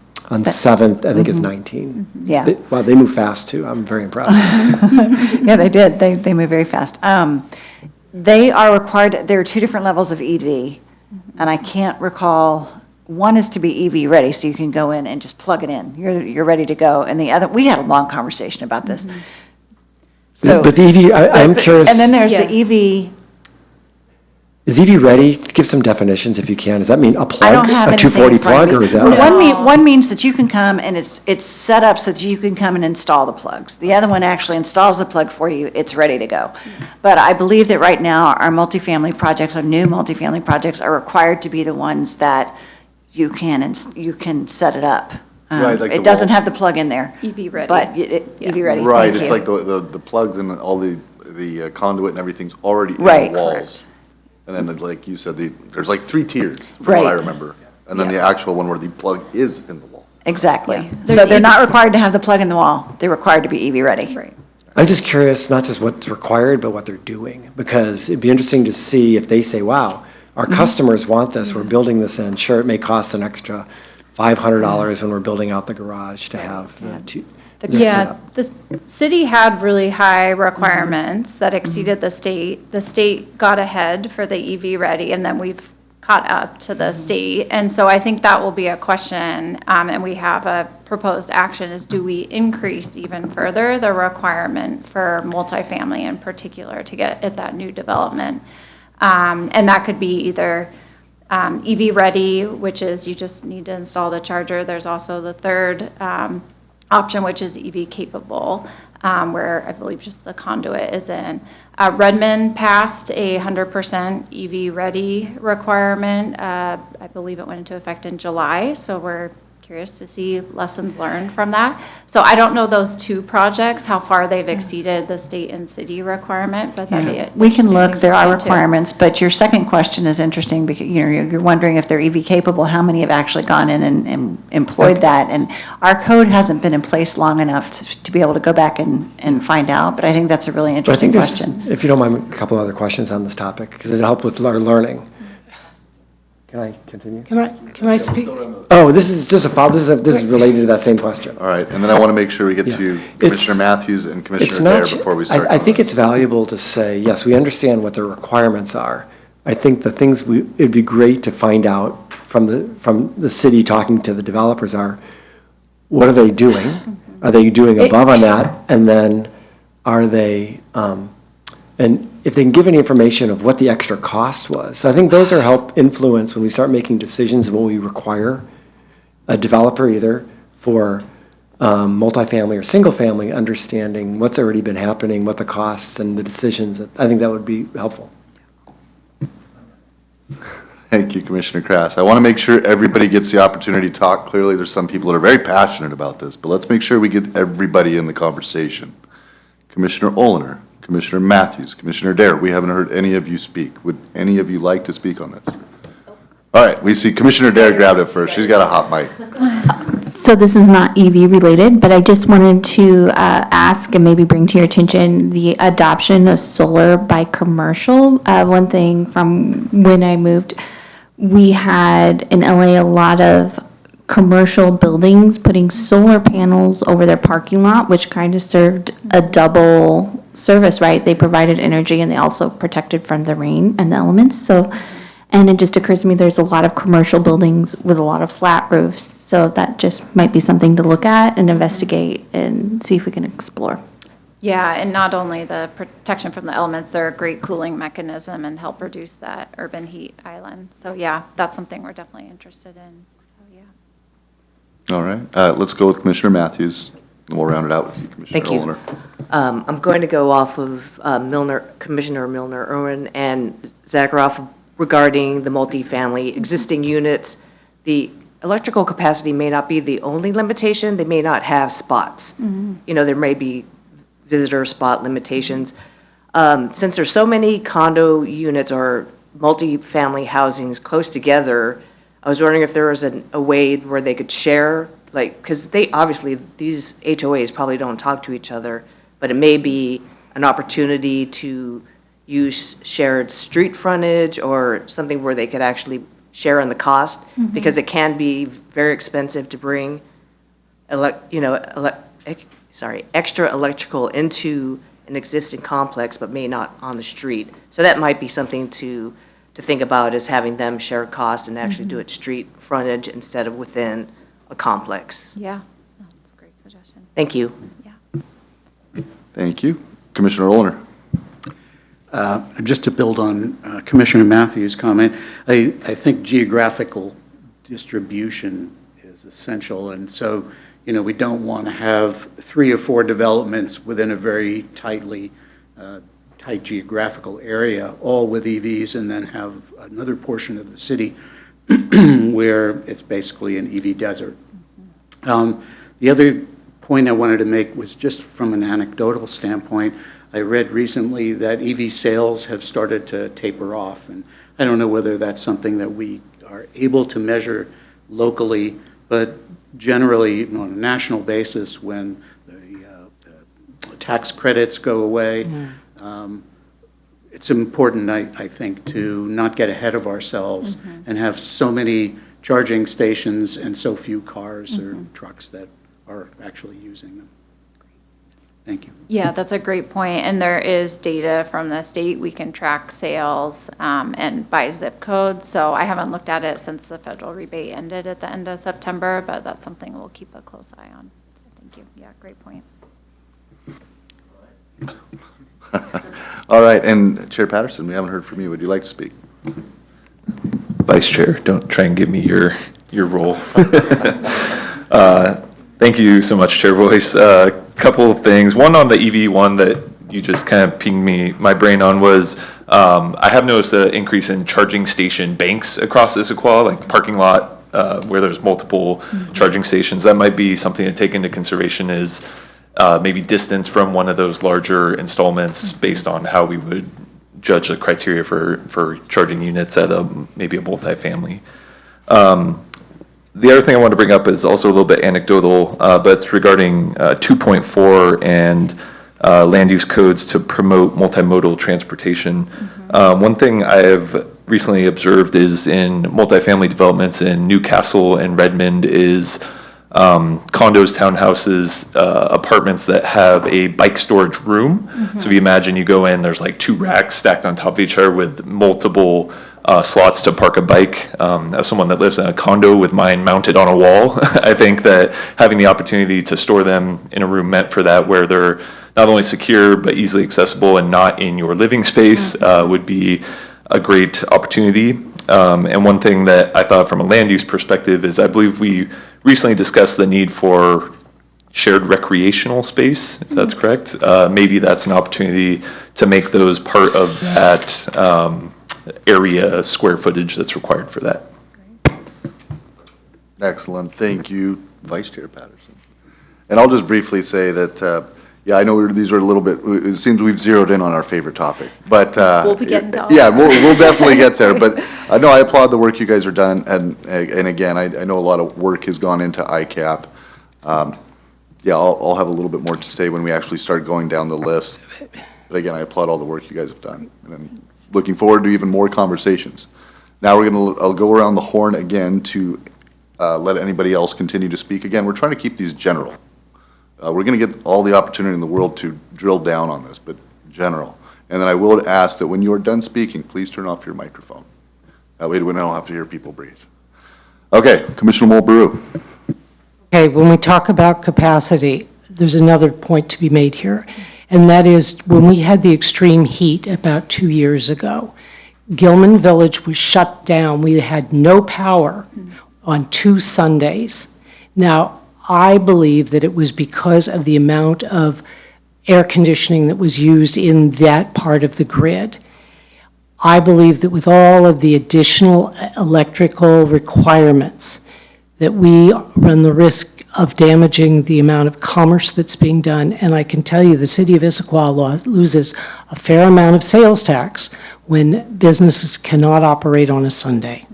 7th, I think is 19. Yeah. Wow, they move fast, too. I'm very impressed. Yeah, they did. They move very fast. They are required, there are two different levels of EV, and I can't recall, one is to be EV ready, so you can go in and just plug it in. You're ready to go. And the other, we had a long conversation about this. So. But the EV, I'm curious. And then there's Yeah. the EV. Is EV ready? Give some definitions if you can. Does that mean a plug? I don't have A anything 240 in front of plug, me. or is that? One means that you can come and it's set up so that you can come and install the plugs. The other one actually installs the plug for you, it's ready to go. But I believe that right now, our multifamily projects, our new multifamily projects are required to be the ones that you can set it up. Right, like the It doesn't wall. have the plug in there. EV ready. But EV ready, Right, thank it's you. like the plugs and all the conduit and everything's already in the Right. walls. And then, like you said, there's like 3 tiers, from what I Right. remember. And then the actual one where the plug is in the wall. Exactly. Yeah. So they're not required to have the plug in the wall. They're required to be EV ready. Right. I'm just curious, not just what's required, but what they're doing. Because it'd be interesting to see if they say, wow, our customers want this, we're building this in. Sure, it may cost an extra $500 when we're building out the garage to have this set Yeah, up. the city had really high requirements that exceeded the state. The state got ahead for the EV ready, and then we've caught up to the state. And so I think that will be a question, and we have a proposed action, is do we increase even further the requirement for multifamily in particular to get at that new development? And that could be either EV ready, which is you just need to install the charger. There's also the third option, which is EV capable, where I believe just the conduit is in. Redmond passed a 100% EV ready requirement. I believe it went into effect in July, so we're curious to see lessons learned from that. So I don't know those two projects, how far they've exceeded the state and city requirement, but that'd be it. We can look, there are requirements, but your second question is interesting because, you're wondering if they're EV capable, how many have actually gone in and employed that? And our code hasn't been in place long enough to be able to go back and find out, but I think that's a really But I think interesting there's, question. if you don't mind, a couple other questions on this topic, because it'll help with our learning. Can I continue? Can I speak? Oh, this is just a follow, this is related to that same question. All right, and then I want to make sure we get Yeah. to It's- Commissioner Matthews and It's Commissioner not, Dare before we start. I on think this. it's valuable to say, yes, we understand what the requirements are. I think the things it'd be great to find out from the city talking to the developers are, what are they doing? Are they doing above on that? And then are they, and if they can give any information of what the extra cost was. So I think those are help influence when we start making decisions of what we require a developer either for multifamily or single family, understanding what's already been happening, what the costs and the decisions. I think that would be helpful. Thank you, Commissioner Krass. I want to make sure everybody gets the opportunity to talk. Clearly, there's some people that are very passionate about this, but let's make sure we get everybody in the conversation. Commissioner Olener, Commissioner Matthews, Commissioner Dare, we haven't heard any of you speak. Would any of you like to speak on this? All right, we see Commissioner Dare grabbed it first. She's got a hot mic. So this is not EV related, but I just wanted to ask and maybe bring to your attention the adoption of solar by commercial. One thing from when I moved, we had in LA a lot of commercial buildings putting solar panels over their parking lot, which kind of served a double service, right? They provided energy and they also protected from the rain and the elements. So, and it just occurs to me there's a lot of commercial buildings with a lot of flat roofs. So that just might be something to look at and investigate and see if we can explore. Yeah, and not only the protection from the elements, they're a great cooling mechanism and help reduce that urban heat island. So yeah, that's something we're definitely interested in, so yeah. All right, let's go with Commissioner Matthews, and we'll round it out with you, Commissioner Thank you. Olener. I'm going to go off of Commissioner Milner-Irwin and Zakharoff regarding the multifamily existing units. The electrical capacity may not be the only limitation. They may not have spots. There may be visitor spot limitations. Since there's so many condo units or multifamily housings close together, I was wondering if there was a way where they could share, because these HOAs probably don't talk to each other, but it may be an opportunity to use shared street frontage or something where they could actually share on the cost, because it can be very expensive to bring, extra electrical into an existing complex, but may not on the street. So that might be something to think about, is having them share costs and actually do it street frontage instead of within a complex. Yeah, that's a great suggestion. Thank you. Thank you. Commissioner Olner. Just to build on Commissioner Matthews' comment, I think geographical distribution is essential. And so, we don't want to have 3 or 4 developments within a very tight geographical area, all with EVs, and then have another portion of the city where it's basically an EV desert. The other point I wanted to make was just from an anecdotal standpoint. I read recently that EV sales have started to taper off, and I don't know whether that's something that we are able to measure locally, but generally on a national basis, when the tax credits go away, it's important, I think, to not get ahead of ourselves and have so many charging stations and so few cars or trucks that are actually using them. Thank you. Yeah, that's a great point. And there is data from the state. We can track sales and by zip code. So I haven't looked at it since the federal rebate ended at the end of September, but that's something we'll keep a close eye on. Thank you. Yeah, great point. All right, and Chair Patterson, we haven't heard from you. Would you like to speak? Vice Chair, don't try and give me your role. Thank you so much, Chair Voice. Couple of things. One on the EV one that you just kind of pinged my brain on was, I have noticed an increase in charging station banks across Issaquah, like parking lot where there's multiple charging stations. That might be something to take into consideration, is maybe distance from one of those larger installments based on how we would judge the criteria for charging units at maybe a multifamily. The other thing I want to bring up is also a little bit anecdotal, but it's regarding 2.4 and land use codes to promote multimodal transportation. One thing I have recently observed is in multifamily developments in Newcastle and Redmond is condos, townhouses, apartments that have a bike storage room. So if you imagine you go in, there's like 2 racks stacked on top of each other with multiple slots to park a bike. As someone that lives in a condo with mine mounted on a wall, I think that having the opportunity to store them in a room meant for that, where they're not only secure but easily accessible and not in your living space, would be a great opportunity. And one thing that I thought from a land use perspective is, I believe we recently discussed the need for shared recreational space, if that's correct. Maybe that's an opportunity to make those part of that area square footage that's required for that. Excellent. Thank you, Vice Chair Patterson. And I'll just briefly say that, yeah, I know these are a little bit, it seems we've zeroed in on our favorite topic, but. We'll be getting to all Yeah, that. we'll definitely get there, but no, I applaud the work you guys are done, and again, I know a lot of work has gone into ICAP. Yeah, I'll have a little bit more to say when we actually start going down the list, but again, I applaud all the work you guys have done, and I'm looking forward to even more conversations. Now I'll go around the horn again to let anybody else continue to speak. Again, we're trying to keep these general. We're going to get all the opportunity in the world to drill down on this, but general. And then I will ask that when you are done speaking, please turn off your microphone. That way we don't have to hear people breathe. Okay, Commissioner Mulbrew. Okay, when we talk about capacity, there's another point to be made here, and that is when we had the extreme heat about 2 years ago, Gilman Village was shut down. We had no power on 2 Sundays. Now, I believe that it was because of the amount of air conditioning that was used in that part of the grid. I believe that with all of the additional electrical requirements, that we run the risk of damaging the amount of commerce that's being done. And I can tell you the city of Issaquah loses a fair amount of sales tax when businesses cannot operate on a Sunday.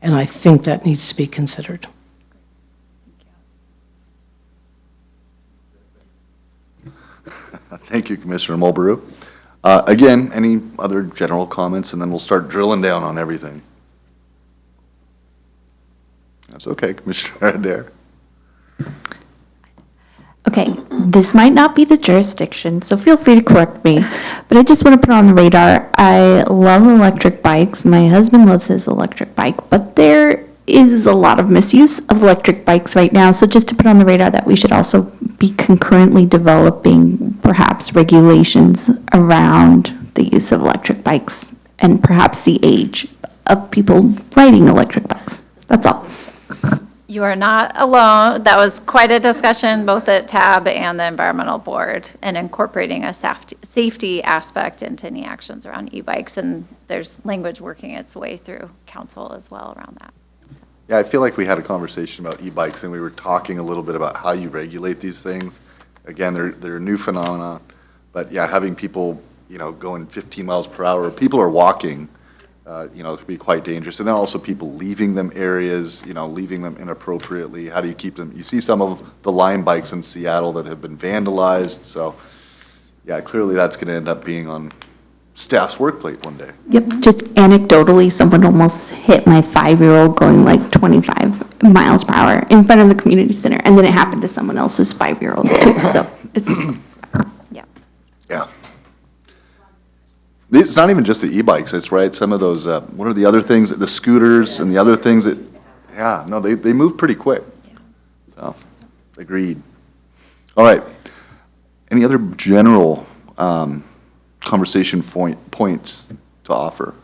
And I think that needs to be considered. Thank you, Commissioner Mulbrew. Again, any other general comments, and then we'll start drilling down on everything. That's okay, Commissioner Adair. Okay, this might not be the jurisdiction, so feel free to correct me, but I just want to put on the radar, I love electric bikes. My husband loves his electric bike, but there is a lot of misuse of electric bikes right now. So just to put on the radar that we should also be concurrently developing perhaps regulations around the use of electric bikes and perhaps the age of people riding electric bikes. That's all. You are not alone. That was quite a discussion, both at TAB and the Environmental Board, and incorporating a safety aspect into any actions around e-bikes. And there's language working its way through council as well around that. Yeah, I feel like we had a conversation about e-bikes, and we were talking a little bit about how you regulate these things. Again, they're a new phenomenon, but yeah, having people, going 15 miles per hour, people are walking, it could be quite dangerous. And then also people leaving them areas, leaving them inappropriately. How do you keep them? You see some of the Lime bikes in Seattle that have been vandalized. So yeah, clearly that's going to end up being on staff's work plate one day. Yep, just anecdotally, someone almost hit my 5-year-old going like 25 miles per hour in front of the community center. And then it happened to someone else's 5-year-old too, so it's, yeah. Yeah. It's not even just the e-bikes, it's right, some of those, what are the other things, the scooters and the other things that, yeah, no, they move pretty quick. So, agreed. All right. Any other general conversation points to offer?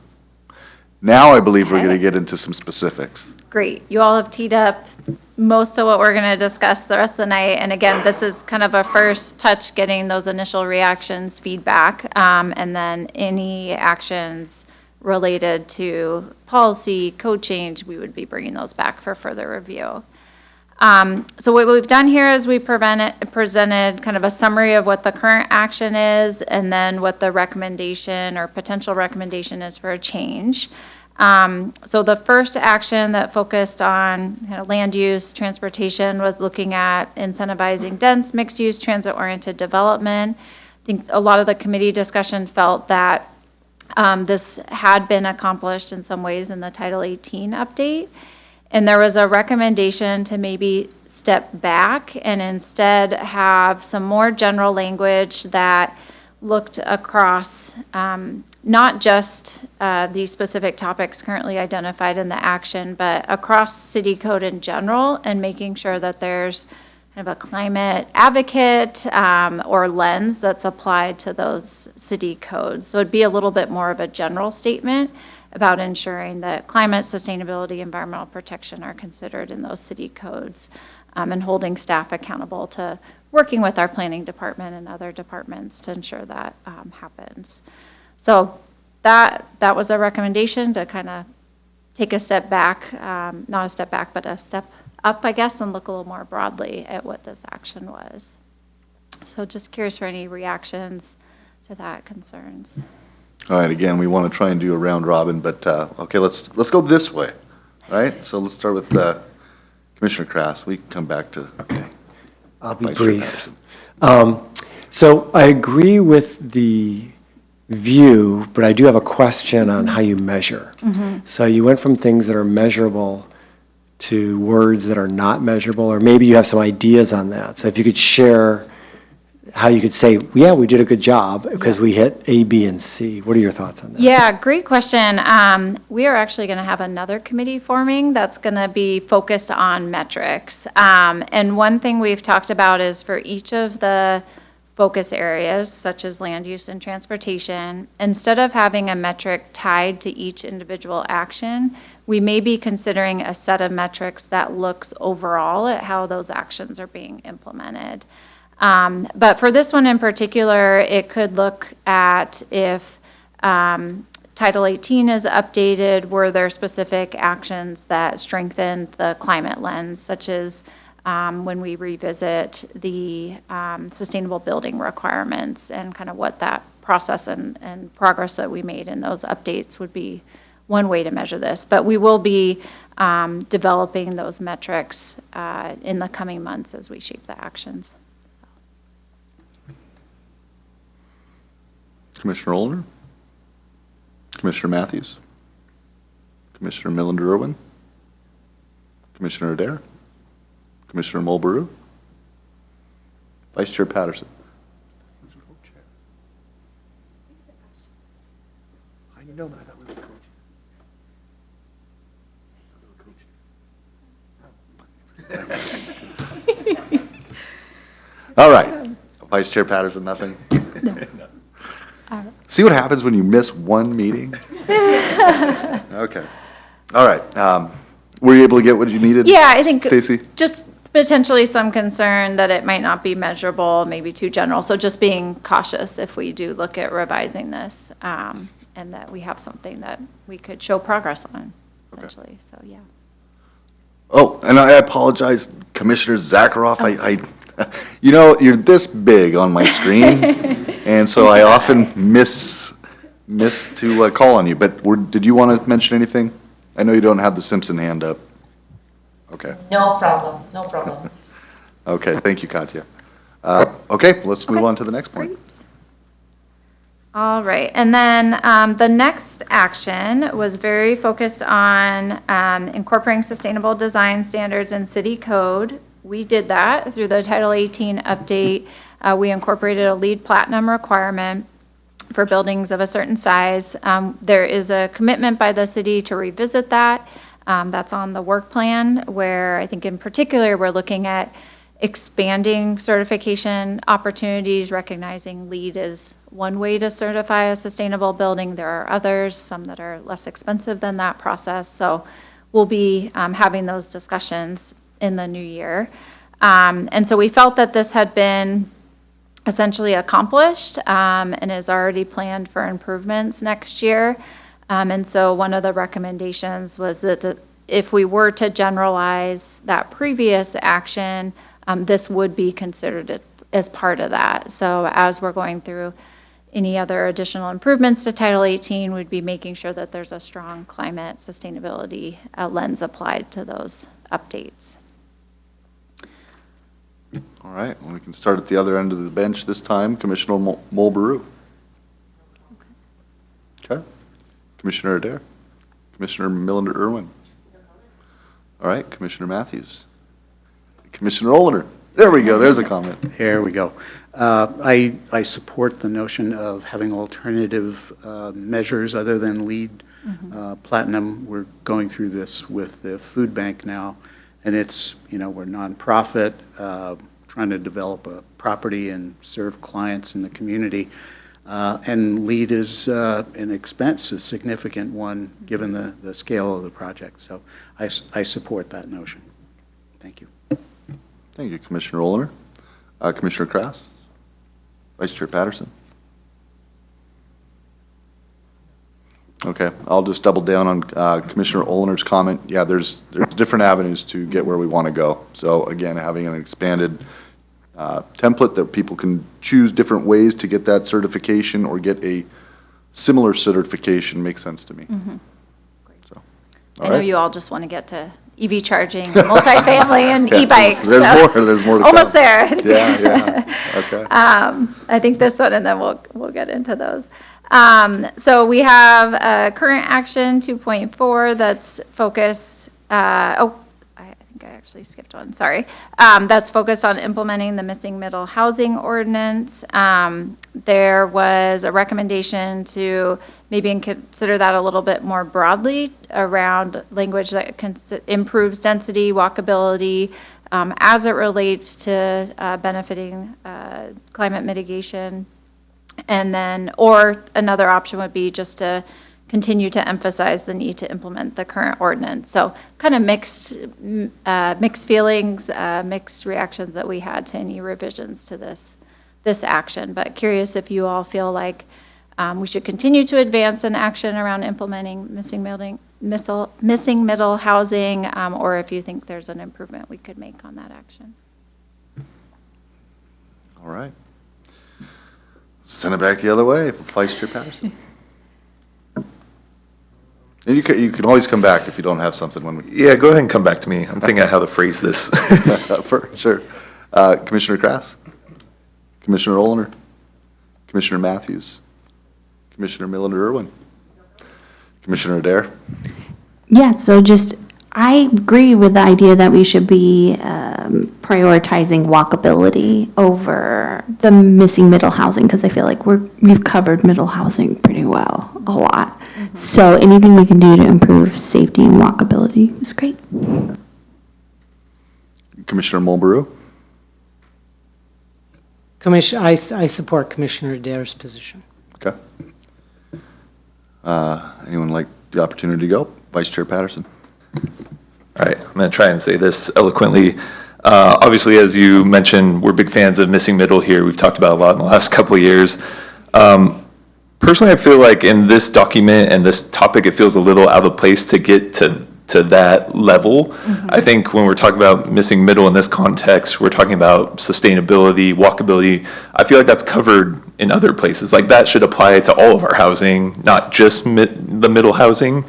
Now I believe we're going to get into some specifics. Great. You all have teed up most of what we're going to discuss the rest of the night. And again, this is kind of a first touch, getting those initial reactions, feedback, and then any actions related to policy, code change, we would be bringing those back for further review. So what we've done here is we presented kind of a summary of what the current action is, and then what the recommendation or potential recommendation is for a change. So the first action that focused on land use, transportation, was looking at incentivizing dense, mixed-use, transit-oriented development. I think a lot of the committee discussion felt that this had been accomplished in some ways in the Title 18 update. And there was a recommendation to maybe step back and instead have some more general language that looked across not just these specific topics currently identified in the action, but across city code in general, and making sure that there's kind of a climate advocate or lens that's applied to those city codes. So it'd be a little bit more of a general statement about ensuring that climate, sustainability, environmental protection are considered in those city codes, and holding staff accountable to working with our planning department and other departments to ensure that happens. So that was a recommendation to kind of take a step back, not a step back, but a step up, I guess, and look a little more broadly at what this action was. So just curious for any reactions to that, concerns. All right, again, we want to try and do a round robin, but, okay, let's go this way, right? So let's start with Commissioner Krass. We can come back to. Okay. I'll be Vice Chair brief. Patterson. So I agree with the view, but I do have a question on how you measure. So you went from things that are measurable to words that are not measurable, or maybe you have some ideas on that. So if you could share how you could say, yeah, we did a good job because we hit A, B, and C. What are your thoughts on that? Yeah, great question. We are actually going to have another committee forming that's going to be focused on metrics. And one thing we've talked about is for each of the focus areas, such as land use and transportation, instead of having a metric tied to each individual action, we may be considering a set of metrics that looks overall at how those actions are being implemented. But for this one in particular, it could look at if Title 18 is updated, were there specific actions that strengthened the climate lens, such as when we revisit the sustainable building requirements, and kind of what that process and progress that we made in those updates would be one way to measure this. But we will be developing those metrics in the coming months as we shape the actions. Commissioner Olner? Commissioner Matthews? Commissioner Millender-Irwin? Commissioner Adair? Commissioner Mulberry? Vice Chair Patterson? I know, but I thought we were co-chair. All right. Vice Chair Patterson, nothing? See what happens when you miss one meeting? Okay. All right. Were you able to get what you needed? Yeah, I think Stacy? just potentially some concern that it might not be measurable, maybe too general. So just being cautious if we do look at revising this, and that we have something that we could show progress on, essentially. So, yeah. Oh, and I apologize, Commissioner Zakharoff. You know, you're this big on my screen, and so I often miss to call on you. But did you want to mention anything? I know you don't have the Simpson hand up. Okay. No problem, no problem. Okay, thank you, Katya. Okay, let's move on to the next point. All right, and then the next action was very focused on incorporating sustainable design standards in city code. We did that through the Title 18 update. We incorporated a LEED Platinum requirement for buildings of a certain size. There is a commitment by the city to revisit that. That's on the work plan, where I think in particular we're looking at expanding certification opportunities, recognizing LEED is one way to certify a sustainable building. There are others, some that are less expensive than that process. So we'll be having those discussions in the new year. And so we felt that this had been essentially accomplished and is already planned for improvements next year. And so one of the recommendations was that if we were to generalize that previous action, this would be considered as part of that. So as we're going through any other additional improvements to Title 18, we'd be making sure that there's a strong climate sustainability lens applied to those updates. All right, well, we can start at the other end of the bench this time. Commissioner Mulberry. Okay. Commissioner Adair. Commissioner Millender-Irwin. All right, Commissioner Matthews. Commissioner Olner. There we go, there's a comment. There we go. I support the notion of having alternative measures other than LEED Platinum. We're going through this with the food bank now, and it's, we're nonprofit, trying to develop a property and serve clients in the community. And LEED is an expense, a significant one, given the scale of the project. So I support that notion. Thank you. Thank you, Commissioner Olner. Commissioner Krass? Vice Chair Patterson? Okay, I'll just double down on Commissioner Olner's comment. Yeah, there's different avenues to get where we want to go. So again, having an expanded template that people can choose different ways to get that certification or get a similar certification makes sense to me. So, I know you all just want to get to EV charging, multifamily, and yeah, e-bikes. There's more to almost come. there. Yeah, okay. I think this one, and then we'll get into those. So we have current action 2.4 that's focused. I actually skipped one, sorry. That's focused on implementing the missing middle housing ordinance. There was a recommendation to maybe consider that a little bit more broadly around language that improves density, walkability, as it relates to benefiting climate mitigation. And then, or another option would be just to continue to emphasize the need to implement the current ordinance. So kind of mixed feelings, mixed reactions that we had to any revisions to this action. But curious if you all feel like we should continue to advance an action around implementing missing middle housing, or if you think there's an improvement we could make on that action. All right. Send it back the other way, Vice Chair Patterson. And you can always come back if you don't have something when we. Yeah, go ahead and come back to me. I'm thinking of how to phrase this. For sure. Commissioner Krass? Commissioner Olner? Commissioner Matthews? Commissioner Milner-Irwin. Commissioner Adair. Yeah, so just, I agree with the idea that we should be prioritizing walkability over the missing middle housing, because I feel like we've covered middle housing pretty well, a lot. So anything we can do to improve safety and walkability is great. Commissioner Mulbrew. I support Commissioner Adair's position. Okay. Anyone like the opportunity to go? Vice Chair Patterson. All right, I'm going to try and say this eloquently. Obviously, as you mentioned, we're big fans of missing middle here. We've talked about it a lot in the last couple of years. Personally, I feel like in this document and this topic, it feels a little out of place to get to that level. I think when we're talking about missing middle in this context, we're talking about sustainability, walkability. I feel like that's covered in other places. Like that should apply to all of our housing, not just the middle housing.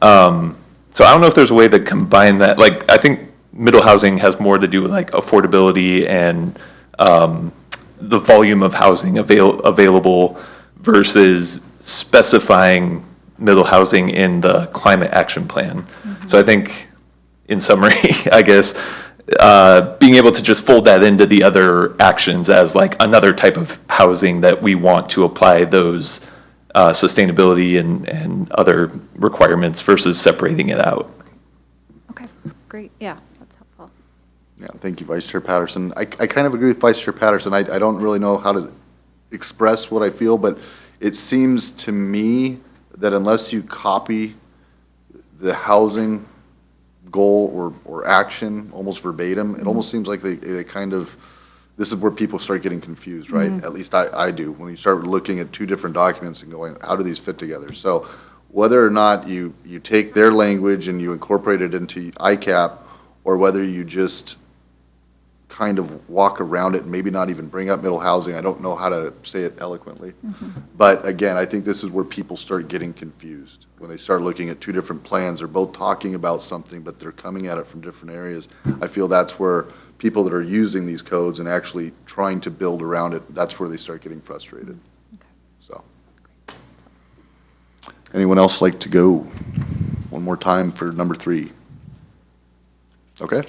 So I don't know if there's a way to combine that. Like, I think middle housing has more to do with like affordability and the volume of housing available versus specifying middle housing in the climate action plan. So I think, in summary, I guess, being able to just fold that into the other actions as like another type of housing that we want to apply those sustainability and other requirements versus separating it out. Okay, great, yeah, that's helpful. Yeah, thank you, Vice Chair Patterson. I kind of agree with Vice Chair Patterson. I don't really know how to express what I feel, but it seems to me that unless you copy the housing goal or action almost verbatim, it almost seems like they kind of, this is where people start getting confused, right? At least I do, when you start looking at two different documents and going, how do these fit together? So whether or not you take their language and you incorporate it into ICAP, or whether you just kind of walk around it and maybe not even bring up middle housing, I don't know how to say it eloquently. But again, I think this is where people start getting confused. When they start looking at two different plans, they're both talking about something, but they're coming at it from different areas. I feel that's where people that are using these codes and actually trying to build around it, that's where they start getting frustrated. So, anyone else like to go one more time for number 3? Okay.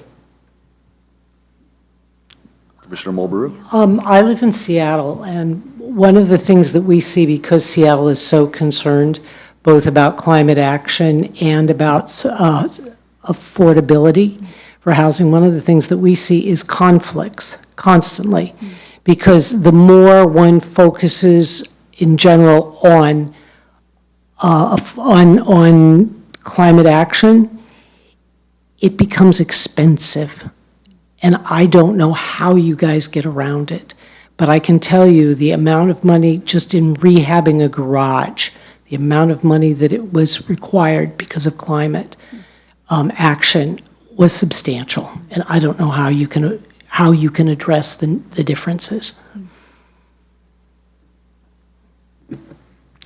Commissioner Mulbrew? I live in Seattle, and one of the things that we see, because Seattle is so concerned both about climate action and about affordability for housing, one of the things that we see is conflicts constantly, because the more one focuses in general on climate action, it becomes expensive. And I don't know how you guys get around it, but I can tell you the amount of money just in rehabbing a garage, the amount of money that it was required because of climate action was substantial. And I don't know how you can address the differences.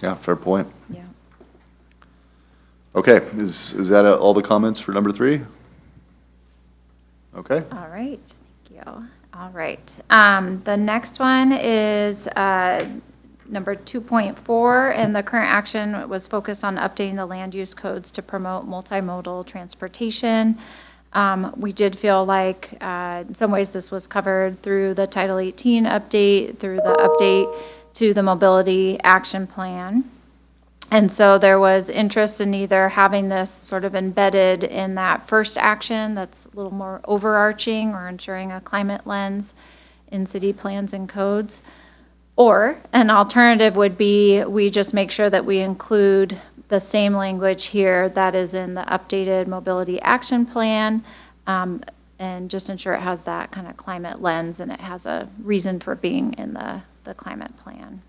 Yeah, fair point. Yeah. Okay, is that all the comments for number 3? Okay. All right, thank you. All right. The next one is number 2.4, and the current action was focused on updating the land use codes to promote multimodal transportation. We did feel like in some ways this was covered through the Title 18 update, through the update to the Mobility Action Plan. And so there was interest in either having this sort of embedded in that first action that's a little more overarching, or ensuring a climate lens in city plans and codes. Or an alternative would be we just make sure that we include the same language here that is in the updated Mobility Action Plan, and just ensure it has that kind of climate lens and it has a reason for being in the climate plan.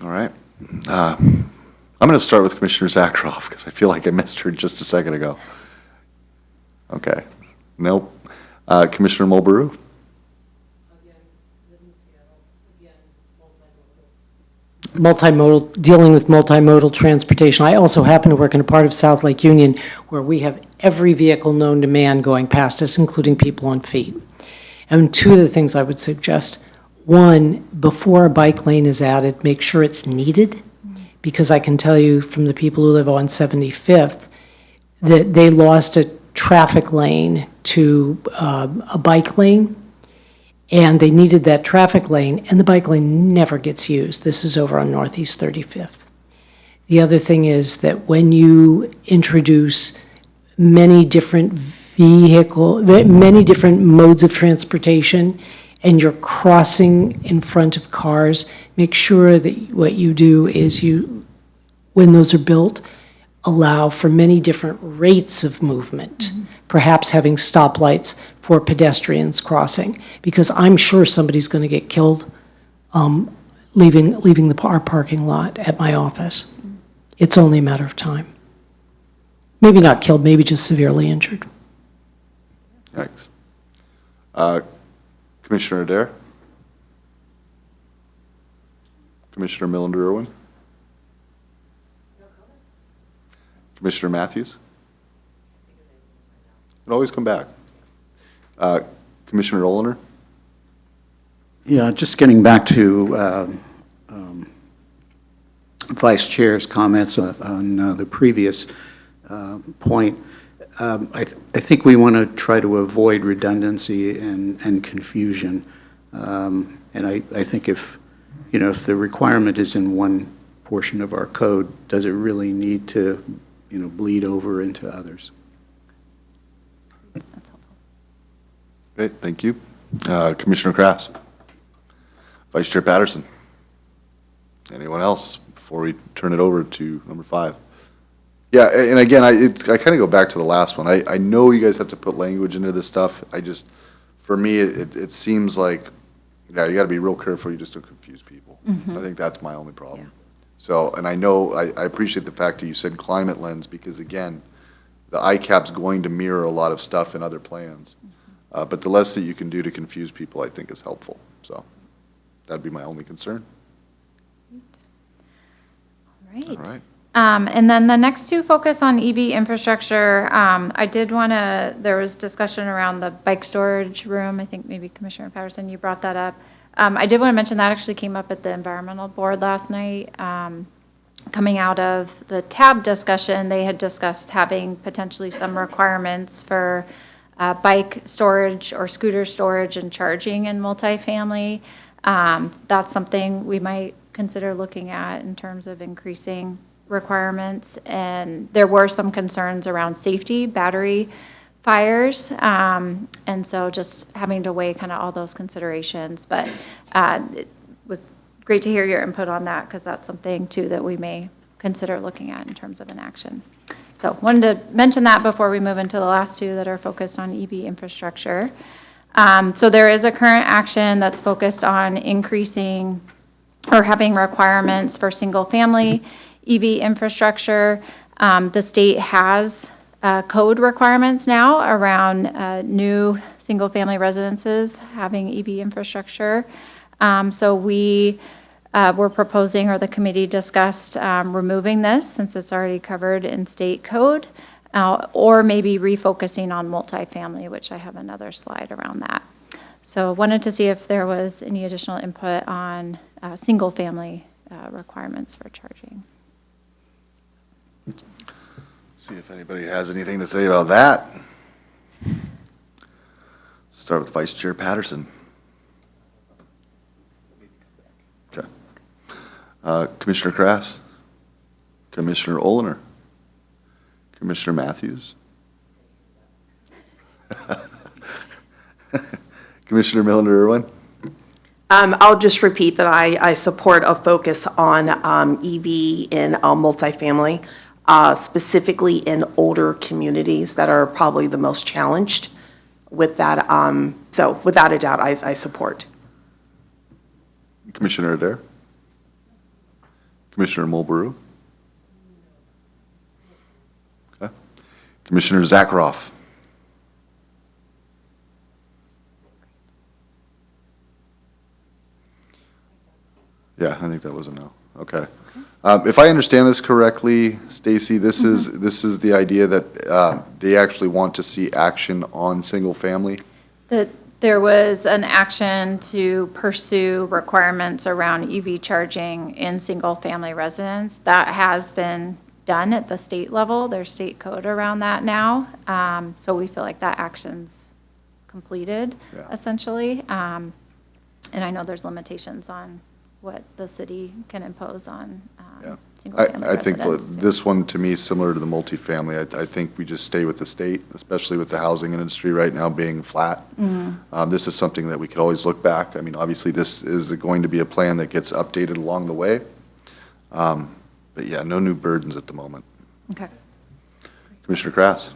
All right. I'm going to start with Commissioner Zakharoff because I feel like I missed her just a second ago. Okay. Nope. Commissioner Mulbrew? Dealing with multimodal transportation. I also happen to work in a part of South Lake Union where we have every vehicle known to man going past us, including people on feet. And two of the things I would suggest, One, before a bike lane is added, make sure it's needed, because I can tell you from the people who live on 75th that they lost a traffic lane to a bike lane, and they needed that traffic lane, and the bike lane never gets used. This is over on Northeast 35th. The other thing is that when you introduce many different many different modes of transportation, and you're crossing in front of cars, make sure that what you do is when those are built, allow for many different rates of movement, perhaps having stoplights for pedestrians crossing, because I'm sure somebody's going to get killed leaving our parking lot at my office. It's only a matter of time. Maybe not killed, maybe just severely injured. Thanks. Commissioner Adair? Commissioner Millender-Irwin? Commissioner Matthews? You can always come back. Commissioner Olener? Yeah, just getting back to Vice Chair's comments on the previous point. I think we want to try to avoid redundancy and confusion. And I think if the requirement is in one portion of our code, does it really need to, bleed over into others? That's helpful. Great, thank you. Commissioner Krass? Vice Chair Patterson? Anyone else before we turn it over to number 5? Yeah, and again, I kind of go back to the last one. I know you guys have to put language into this stuff. For me, it seems like, yeah, you got to be real careful. You just don't confuse people. I think that's my only problem. Yeah. So, and I know, I appreciate the fact that you said climate lens, because again, the ICAP's going to mirror a lot of stuff in other plans. But the less that you can do to confuse people, I think is helpful. So that'd be my only concern. All right. All right. And then the next two focus on EV infrastructure. I did want to, there was discussion around the bike storage room. I think maybe Commissioner Patterson, you brought that up. I did want to mention that actually came up at the environmental board last night. Coming out of the TAB discussion, they had discussed having potentially some requirements for bike storage or scooter storage and charging in multifamily. That's something we might consider looking at in terms of increasing requirements. And there were some concerns around safety, battery fires. And so just having to weigh kind of all those considerations. But it was great to hear your input on that, because that's something too that we may consider looking at in terms of an action. So wanted to mention that before we move into the last two that are focused on EV infrastructure. So there is a current action that's focused on increasing or having requirements for single family EV infrastructure. The state has code requirements now around new single family residences having EV infrastructure. So we were proposing, or the committee discussed, removing this since it's already covered in state code, or maybe refocusing on multifamily, which I have another slide around that. So wanted to see if there was any additional input on single family requirements for charging. See if anybody has anything to say about that. Start with Vice Chair Patterson. Okay. Commissioner Krass? Commissioner Olener? Commissioner Matthews? Commissioner Millender-Irwin? I'll just repeat that I support a focus on EV in multifamily, specifically in older communities that are probably the most challenged with that. So without a doubt, I support. Commissioner Adair? Commissioner Mulbrew? Okay. Commissioner Zakharoff? Yeah, I think that was a no. Okay. If I understand this correctly, Stacy, this is the idea that they actually want to see action on single family? The There was an action to pursue requirements around EV charging in single-family residence. That has been done at the state level. There's state code around that now. So we feel like that action's completed, essentially. And I know there's limitations on what the city can impose on single-family I think residents. this one, to me, is similar to the multifamily. I think we just stay with the state, especially with the housing industry right now being flat. This is something that we could always look back. I mean, obviously, this is going to be a plan that gets updated along the way. But yeah, no new burdens at the moment. Okay. Commissioner Krass?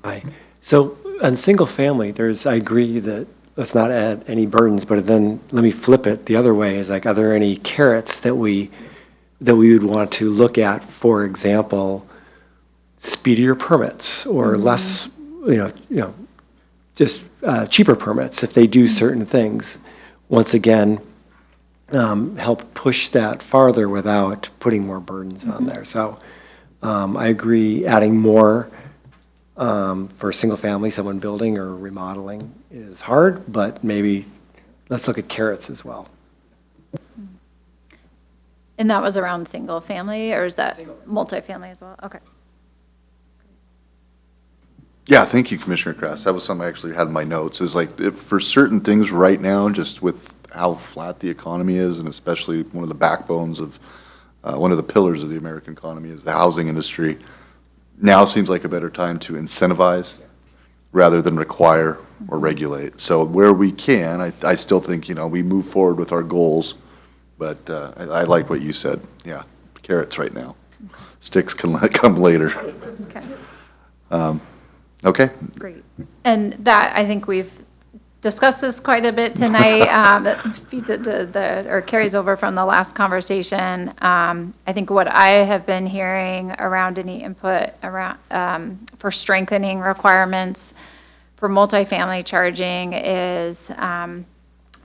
Hi. So on single family, I agree that let's not add any burdens, but then let me flip it the other way, is like, are there any carrots that we would want to look at? For example, speedier permits or less, just cheaper permits if they do certain things. Once again, help push that farther without putting more burdens on there. So I agree, adding more for single family, someone building or remodeling is hard, but maybe let's look at carrots as well. And that was around single family, or is that multifamily as well? Okay. Yeah, thank you, Commissioner Krass. That was something I actually had in my notes, is like, for certain things right now, just with how flat the economy is, and especially one of the backbones of, one of the pillars of the American economy is the housing industry. Now seems like a better time to incentivize rather than require or regulate. So where we can, I still think, we move forward with our goals, but I like what you said. Yeah, carrots right now. Sticks can come later. Okay. Okay. Great. And that, I think we've discussed this quite a bit tonight. That feeds into or carries over from the last conversation. I think what I have been hearing around any input around for strengthening requirements for multifamily charging is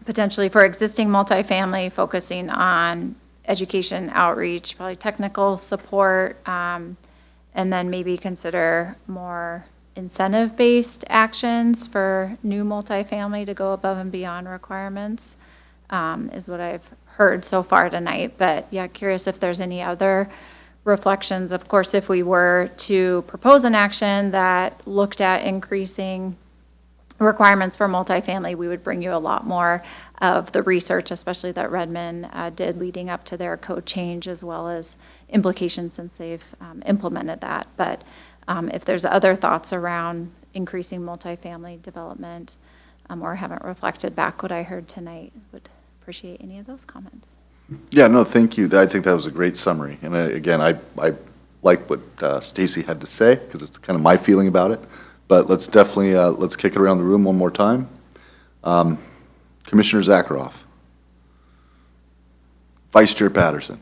potentially for existing multifamily, focusing on education outreach, probably technical support, and then maybe consider more incentive-based actions for new multifamily to go above and beyond requirements, is what I've heard so far tonight. But yeah, curious if there's any other reflections. Of course, if we were to propose an action that looked at increasing requirements for multifamily, we would bring you a lot more of the research, especially that Redmond did leading up to their code change, as well as implications since they've implemented that. But if there's other thoughts around increasing multifamily development or haven't reflected back what I heard tonight, would appreciate any of those comments. Yeah, no, thank you. I think that was a great summary. And again, I like what Stacy had to say, because it's kind of my feeling about it. But let's definitely, let's kick it around the room one more time. Commissioner Zakharoff. Vice Chair Patterson.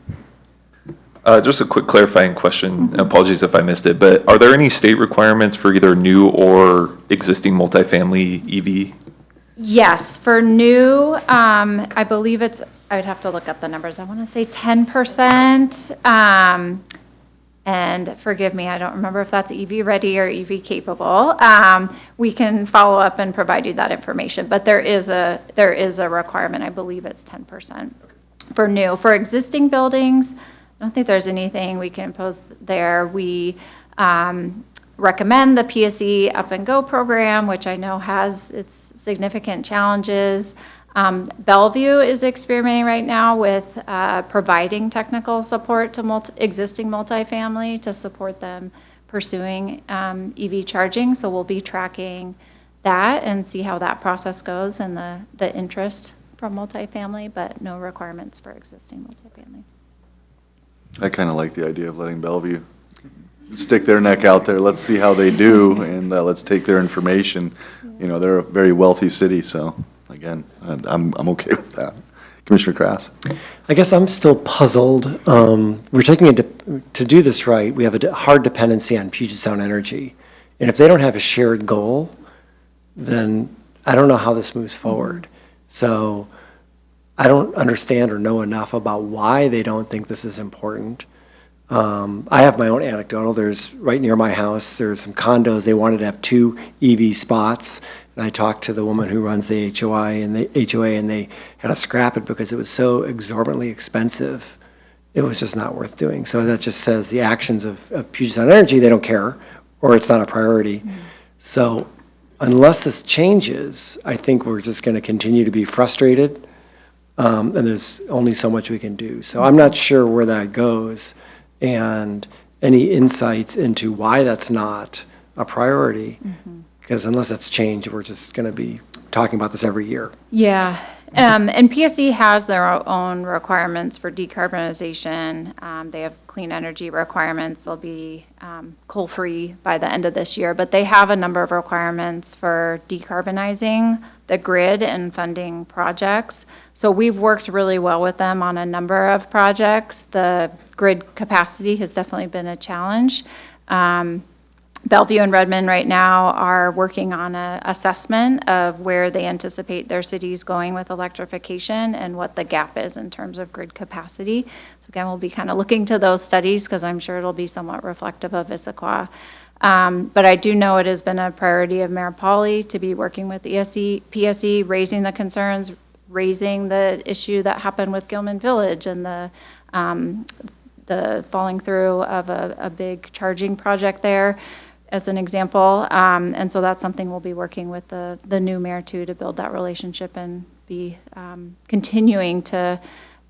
Just a quick clarifying question. Apologies if I missed it, but are there any state requirements for either new or existing multifamily EV? Yes, for new, I believe I would have to look up the numbers. I want to say 10%. And forgive me, I don't remember if that's EV ready or EV capable. We can follow up and provide you that information, but there is a requirement. I believe it's 10% for new. For existing buildings, I don't think there's anything we can impose there. We recommend the PSE Up and Go program, which I know has its significant challenges. Bellevue is experimenting right now with providing technical support to existing multifamily to support them pursuing EV charging. So we'll be tracking that and see how that process goes and the interest from multifamily, but no requirements for existing multifamily. I kind of like the idea of letting Bellevue stick their neck out there. Let's see how they do, and let's take their information. They're a very wealthy city, so again, I'm okay with that. Commissioner Krass. I guess I'm still puzzled. We're taking to do this right, we have a hard dependency on Puget Sound Energy. And if they don't have a shared goal, then I don't know how this moves forward. So I don't understand or know enough about why they don't think this is important. I have my own anecdotal. There's, right near my house, there's some condos. They wanted to have 2 EV spots. And I talked to the woman who runs the HOA, and they had to scrap it because it was so exorbitantly expensive. It was just not worth doing. So that just says the actions of Puget Sound Energy, they don't care, or it's not a priority. So unless this changes, I think we're just going to continue to be frustrated, and there's only so much we can do. So I'm not sure where that goes, and any insights into why that's not a priority, because unless that's changed, we're just going to be talking about this every year. Yeah, and PSE has their own requirements for decarbonization. They have clean energy requirements. They'll be coal-free by the end of this year, but they have a number of requirements for decarbonizing the grid and funding projects. So we've worked really well with them on a number of projects. The grid capacity has definitely been a challenge. Bellevue and Redmond right now are working on an assessment of where they anticipate their cities going with electrification and what the gap is in terms of grid capacity. So again, we'll be kind of looking to those studies because I'm sure it'll be somewhat reflective of Issaquah. But I do know it has been a priority of Mayor Pauley to be working with PSE, raising the concerns, raising the issue that happened with Gilman Village and the falling through of a big charging project there, as an example. And so that's something we'll be working with the new mayor too, to build that relationship and be continuing to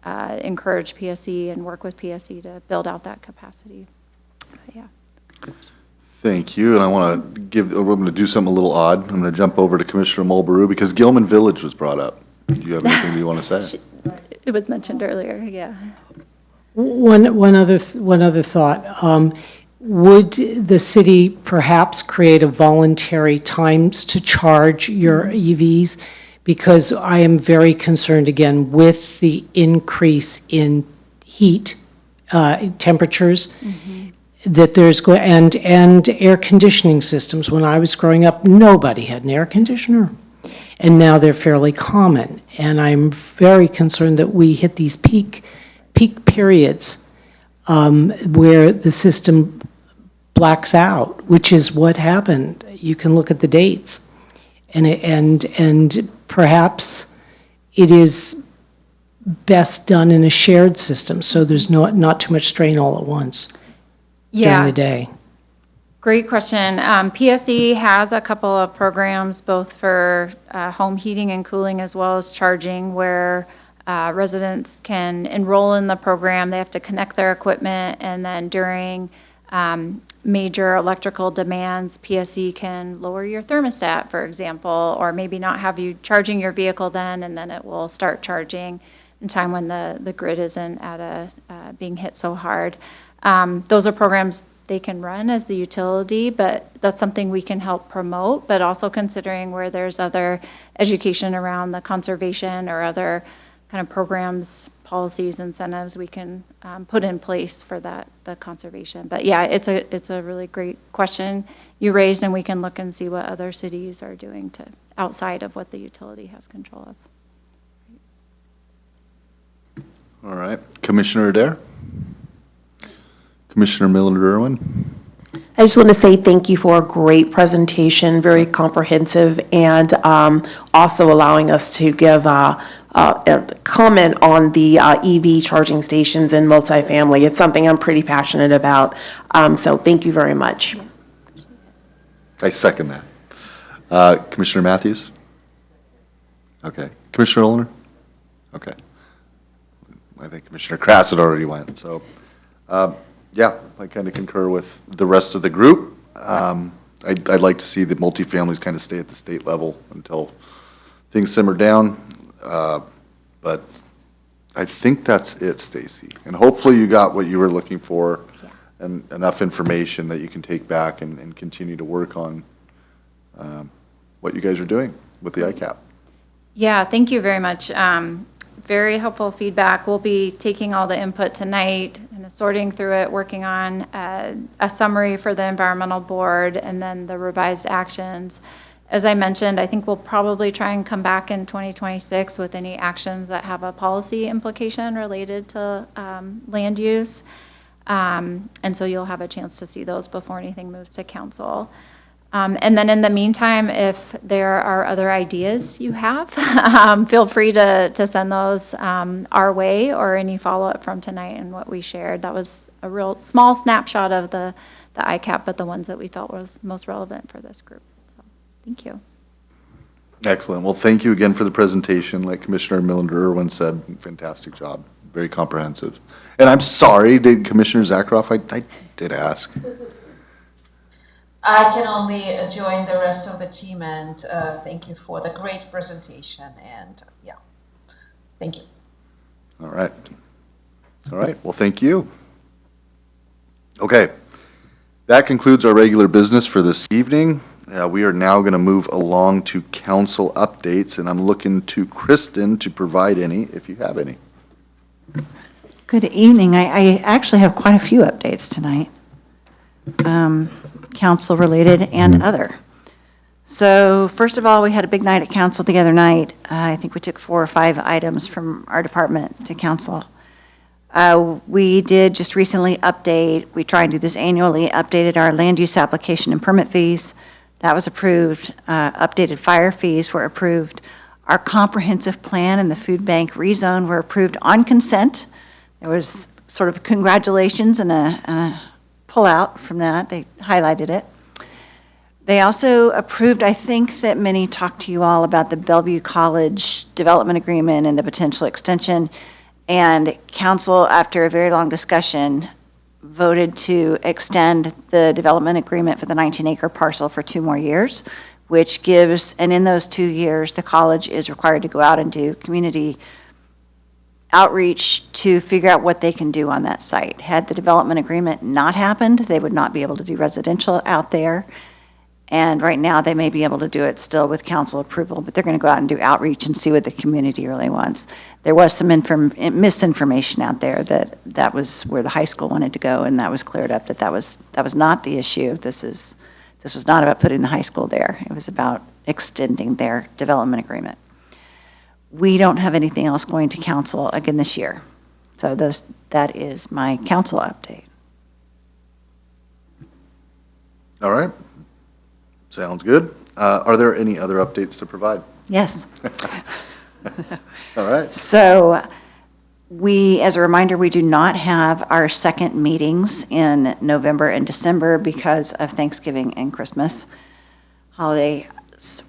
encourage PSE and work with PSE to build out that capacity. But yeah. Thank you, and I'm going to do something a little odd. I'm going to jump over to Commissioner Mulberry because Gilman Village was brought up. Do you have anything you want to say? It was mentioned earlier, yeah. One other thought. Would the city perhaps create a voluntary times to charge your EVs? Because I am very concerned, again, with the increase in heat temperatures, that there's and air conditioning systems. When I was growing up, nobody had an air conditioner, and now they're fairly common. And I'm very concerned that we hit these peak periods where the system blacks out, which is what happened. You can look at the dates, and perhaps it is best done in a shared system, so there's not too much strain all at once during the day. Great question. PSE has a couple of programs, both for home heating and cooling as well as charging, where residents can enroll in the program. They have to connect their equipment, and then during major electrical demands, PSE can lower your thermostat, for example, or maybe not have you charging your vehicle then, and then it will start charging in time when the grid isn't at being hit so hard. Those are programs they can run as the utility, but that's something we can help promote, but also considering where there's other education around the conservation or other kind of programs, policies, incentives we can put in place for the conservation. But yeah, it's a really great question you raised, and we can look and see what other cities are doing to outside of what the utility has control of. All right, Commissioner Adair? Commissioner Miller-Irwin? I just want to say thank you for a great presentation, very comprehensive, and also allowing us to give a comment on the EV charging stations in multifamily. It's something I'm pretty passionate about, so thank you very much. I second that. Commissioner Matthews? Okay. Commissioner Olner? Okay. I think Commissioner Krass had already went, so, yeah, I kind of concur with the rest of the group. I'd like to see the multifamilies kind of stay at the state level until things simmer down. But I think that's it, Stacy. And hopefully you got what you were looking for and enough information that you can take back and continue to work on what you guys are doing with the ICAP. Yeah, thank you very much. Very helpful feedback. We'll be taking all the input tonight and sorting through it, working on a summary for the environmental board and then the revised actions. As I mentioned, I think we'll probably try and come back in 2026 with any actions that have a policy implication related to land use. And so you'll have a chance to see those before anything moves to council. And then in the meantime, if there are other ideas you have, feel free to send those our way, or any follow-up from tonight and what we shared. That was a real small snapshot of the ICAP, but the ones that we felt was most relevant for this group. So, thank you. Excellent. Well, thank you again for the presentation. Like Commissioner Millender-Irwin said, fantastic job. Very comprehensive. And I'm sorry, did Commissioner Zakharoff, I did ask. I can only join the rest of the team and thank you for the great presentation and yeah, thank you. All right. All right. Well, thank you. Okay. That concludes our regular business for this evening. We are now going to move along to council updates, and I'm looking to Kristen to provide any, if you have any. Good evening. I actually have quite a few updates tonight, council-related and other. So first of all, we had a big night at council the other night. I think we took 4 or 5 items from our department to council. We did just recently update, we try and do this annually, updated our land use application and permit fees. That was approved. Updated fire fees were approved. Our comprehensive plan and the food bank rezone were approved on consent. There was sort of congratulations and a pullout from that. They highlighted it. They also approved, I think that many talked to you all about the Bellevue College development agreement and the potential extension. And council, after a very long discussion, voted to extend the development agreement for the 19-acre parcel for 2 more years, which gives, and in those 2 years, the college is required to go out and do community outreach to figure out what they can do on that site. Had the development agreement not happened, they would not be able to do residential out there. And right now, they may be able to do it still with council approval, but they're going to go out and do outreach and see what the community really wants. There was some misinformation out there that was where the high school wanted to go, and that was cleared up, that was not the issue. This was not about putting the high school there. It was about extending their development agreement. We don't have anything else going to council again this year. So that is my council update. All right. Sounds good. Are there any other updates to provide? Yes. All right. So as a reminder, we do not have our second meetings in November and December because of Thanksgiving and Christmas holiday.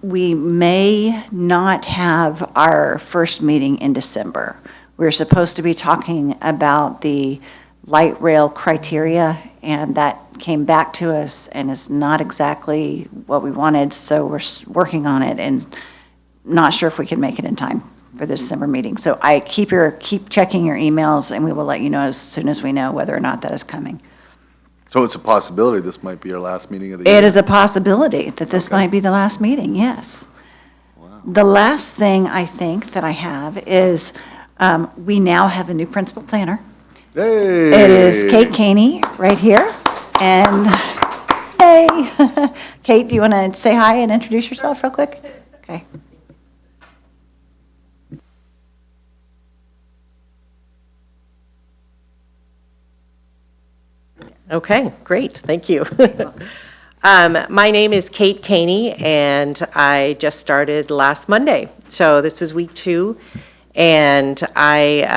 We may not have our first meeting in December. We're supposed to be talking about the light rail criteria, and that came back to us and is not exactly what we wanted, so we're working on it and not sure if we can make it in time for the December meeting. So I keep checking your emails, and we will let you know as soon as we know whether or not that is coming. So it's a possibility this might be our last meeting of the year? It is a possibility that this might be the last meeting, yes. Wow. The last thing I think that I have is we now have a new principal planner. Hey! It is Kate Caney right here. And hey, Kate, do you want to say hi and introduce yourself real quick? Okay. Okay, great, thank you. My name is Kate Caney, and I just started last Monday. So this is week 2, and I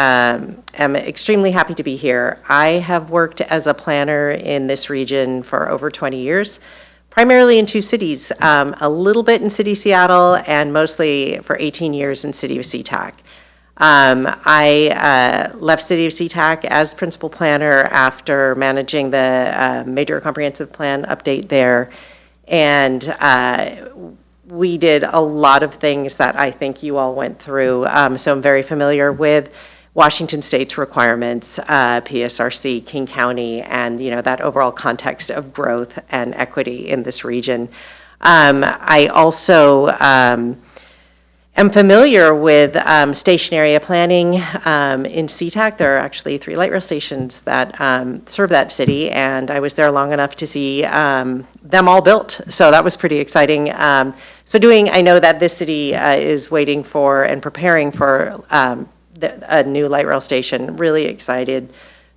am extremely happy to be here. I have worked as a planner in this region for over 20 years, primarily in 2 cities, a little bit in City Seattle, and mostly for 18 years in City of SeaTac. I left City of SeaTac as principal planner after managing the major comprehensive plan update there. And we did a lot of things that I think you all went through. So I'm very familiar with Washington State's requirements, PSRC, King County, and that overall context of growth and equity in this region. I also am familiar with station area planning in SeaTac. There are actually 3 light rail stations that serve that city, and I was there long enough to see them all built. So that was pretty exciting. I know that this city is waiting for and preparing for a new light rail station. Really excited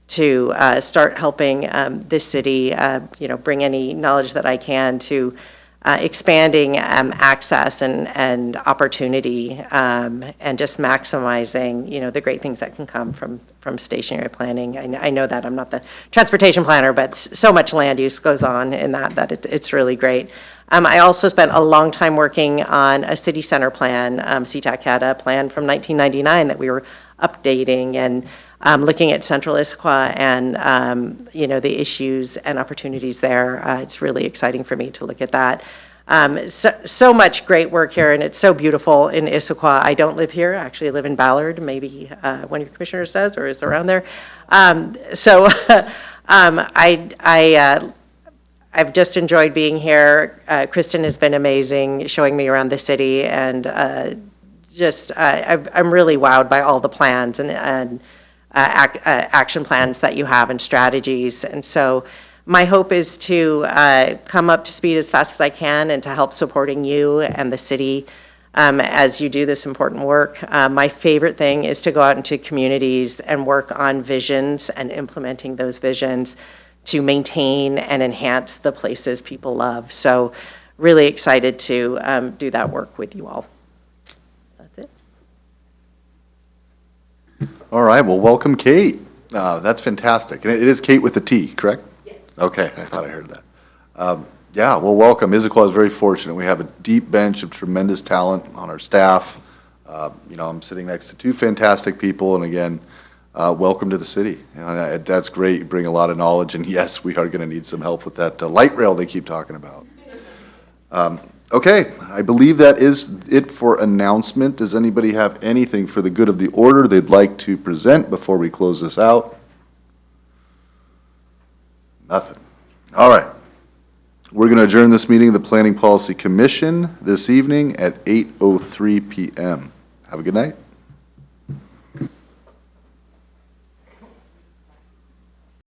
to start helping this city, bring any knowledge that I can to expanding access and opportunity, and just maximizing, the great things that can come from stationary planning. I know that I'm not the transportation planner, but so much land use goes on in that it's really great. I also spent a long time working on a city center plan. CTAC had a plan from 1999 that we were updating and looking at Central Issaquah and, the issues and opportunities there. It's really exciting for me to look at that. So much great work here, and it's so beautiful in Issaquah. I don't live here. I actually live in Ballard. Maybe one of your commissioners does or is around there. I've just enjoyed being here. Kristen has been amazing, showing me around the city, and I'm really wowed by all the plans and action plans that you have and strategies. And so my hope is to come up to speed as fast as I can and to help supporting you and the city as you do this important work. My favorite thing is to go out into communities and work on visions and implementing those visions to maintain and enhance the places people love. So really excited to do that work with you all. That's it. All right, well, welcome, Kate. That's fantastic. And it is Kate with a T, correct? Yes. Okay, I thought I heard that. Yeah, well, welcome. Issaquah is very fortunate. We have a deep bench of tremendous talent on our staff. I'm sitting next to two fantastic people, and again, welcome to the city. That's great. You bring a lot of knowledge, and yes, we are going to need some help with that light rail they keep talking about. Okay, I believe that is it for announcement. Does anybody have anything for the good of the order they'd like to present before we close this out? Nothing. All right. We're going to adjourn this meeting of the Planning Policy Commission this evening at 8:03 p.m. Have a good night.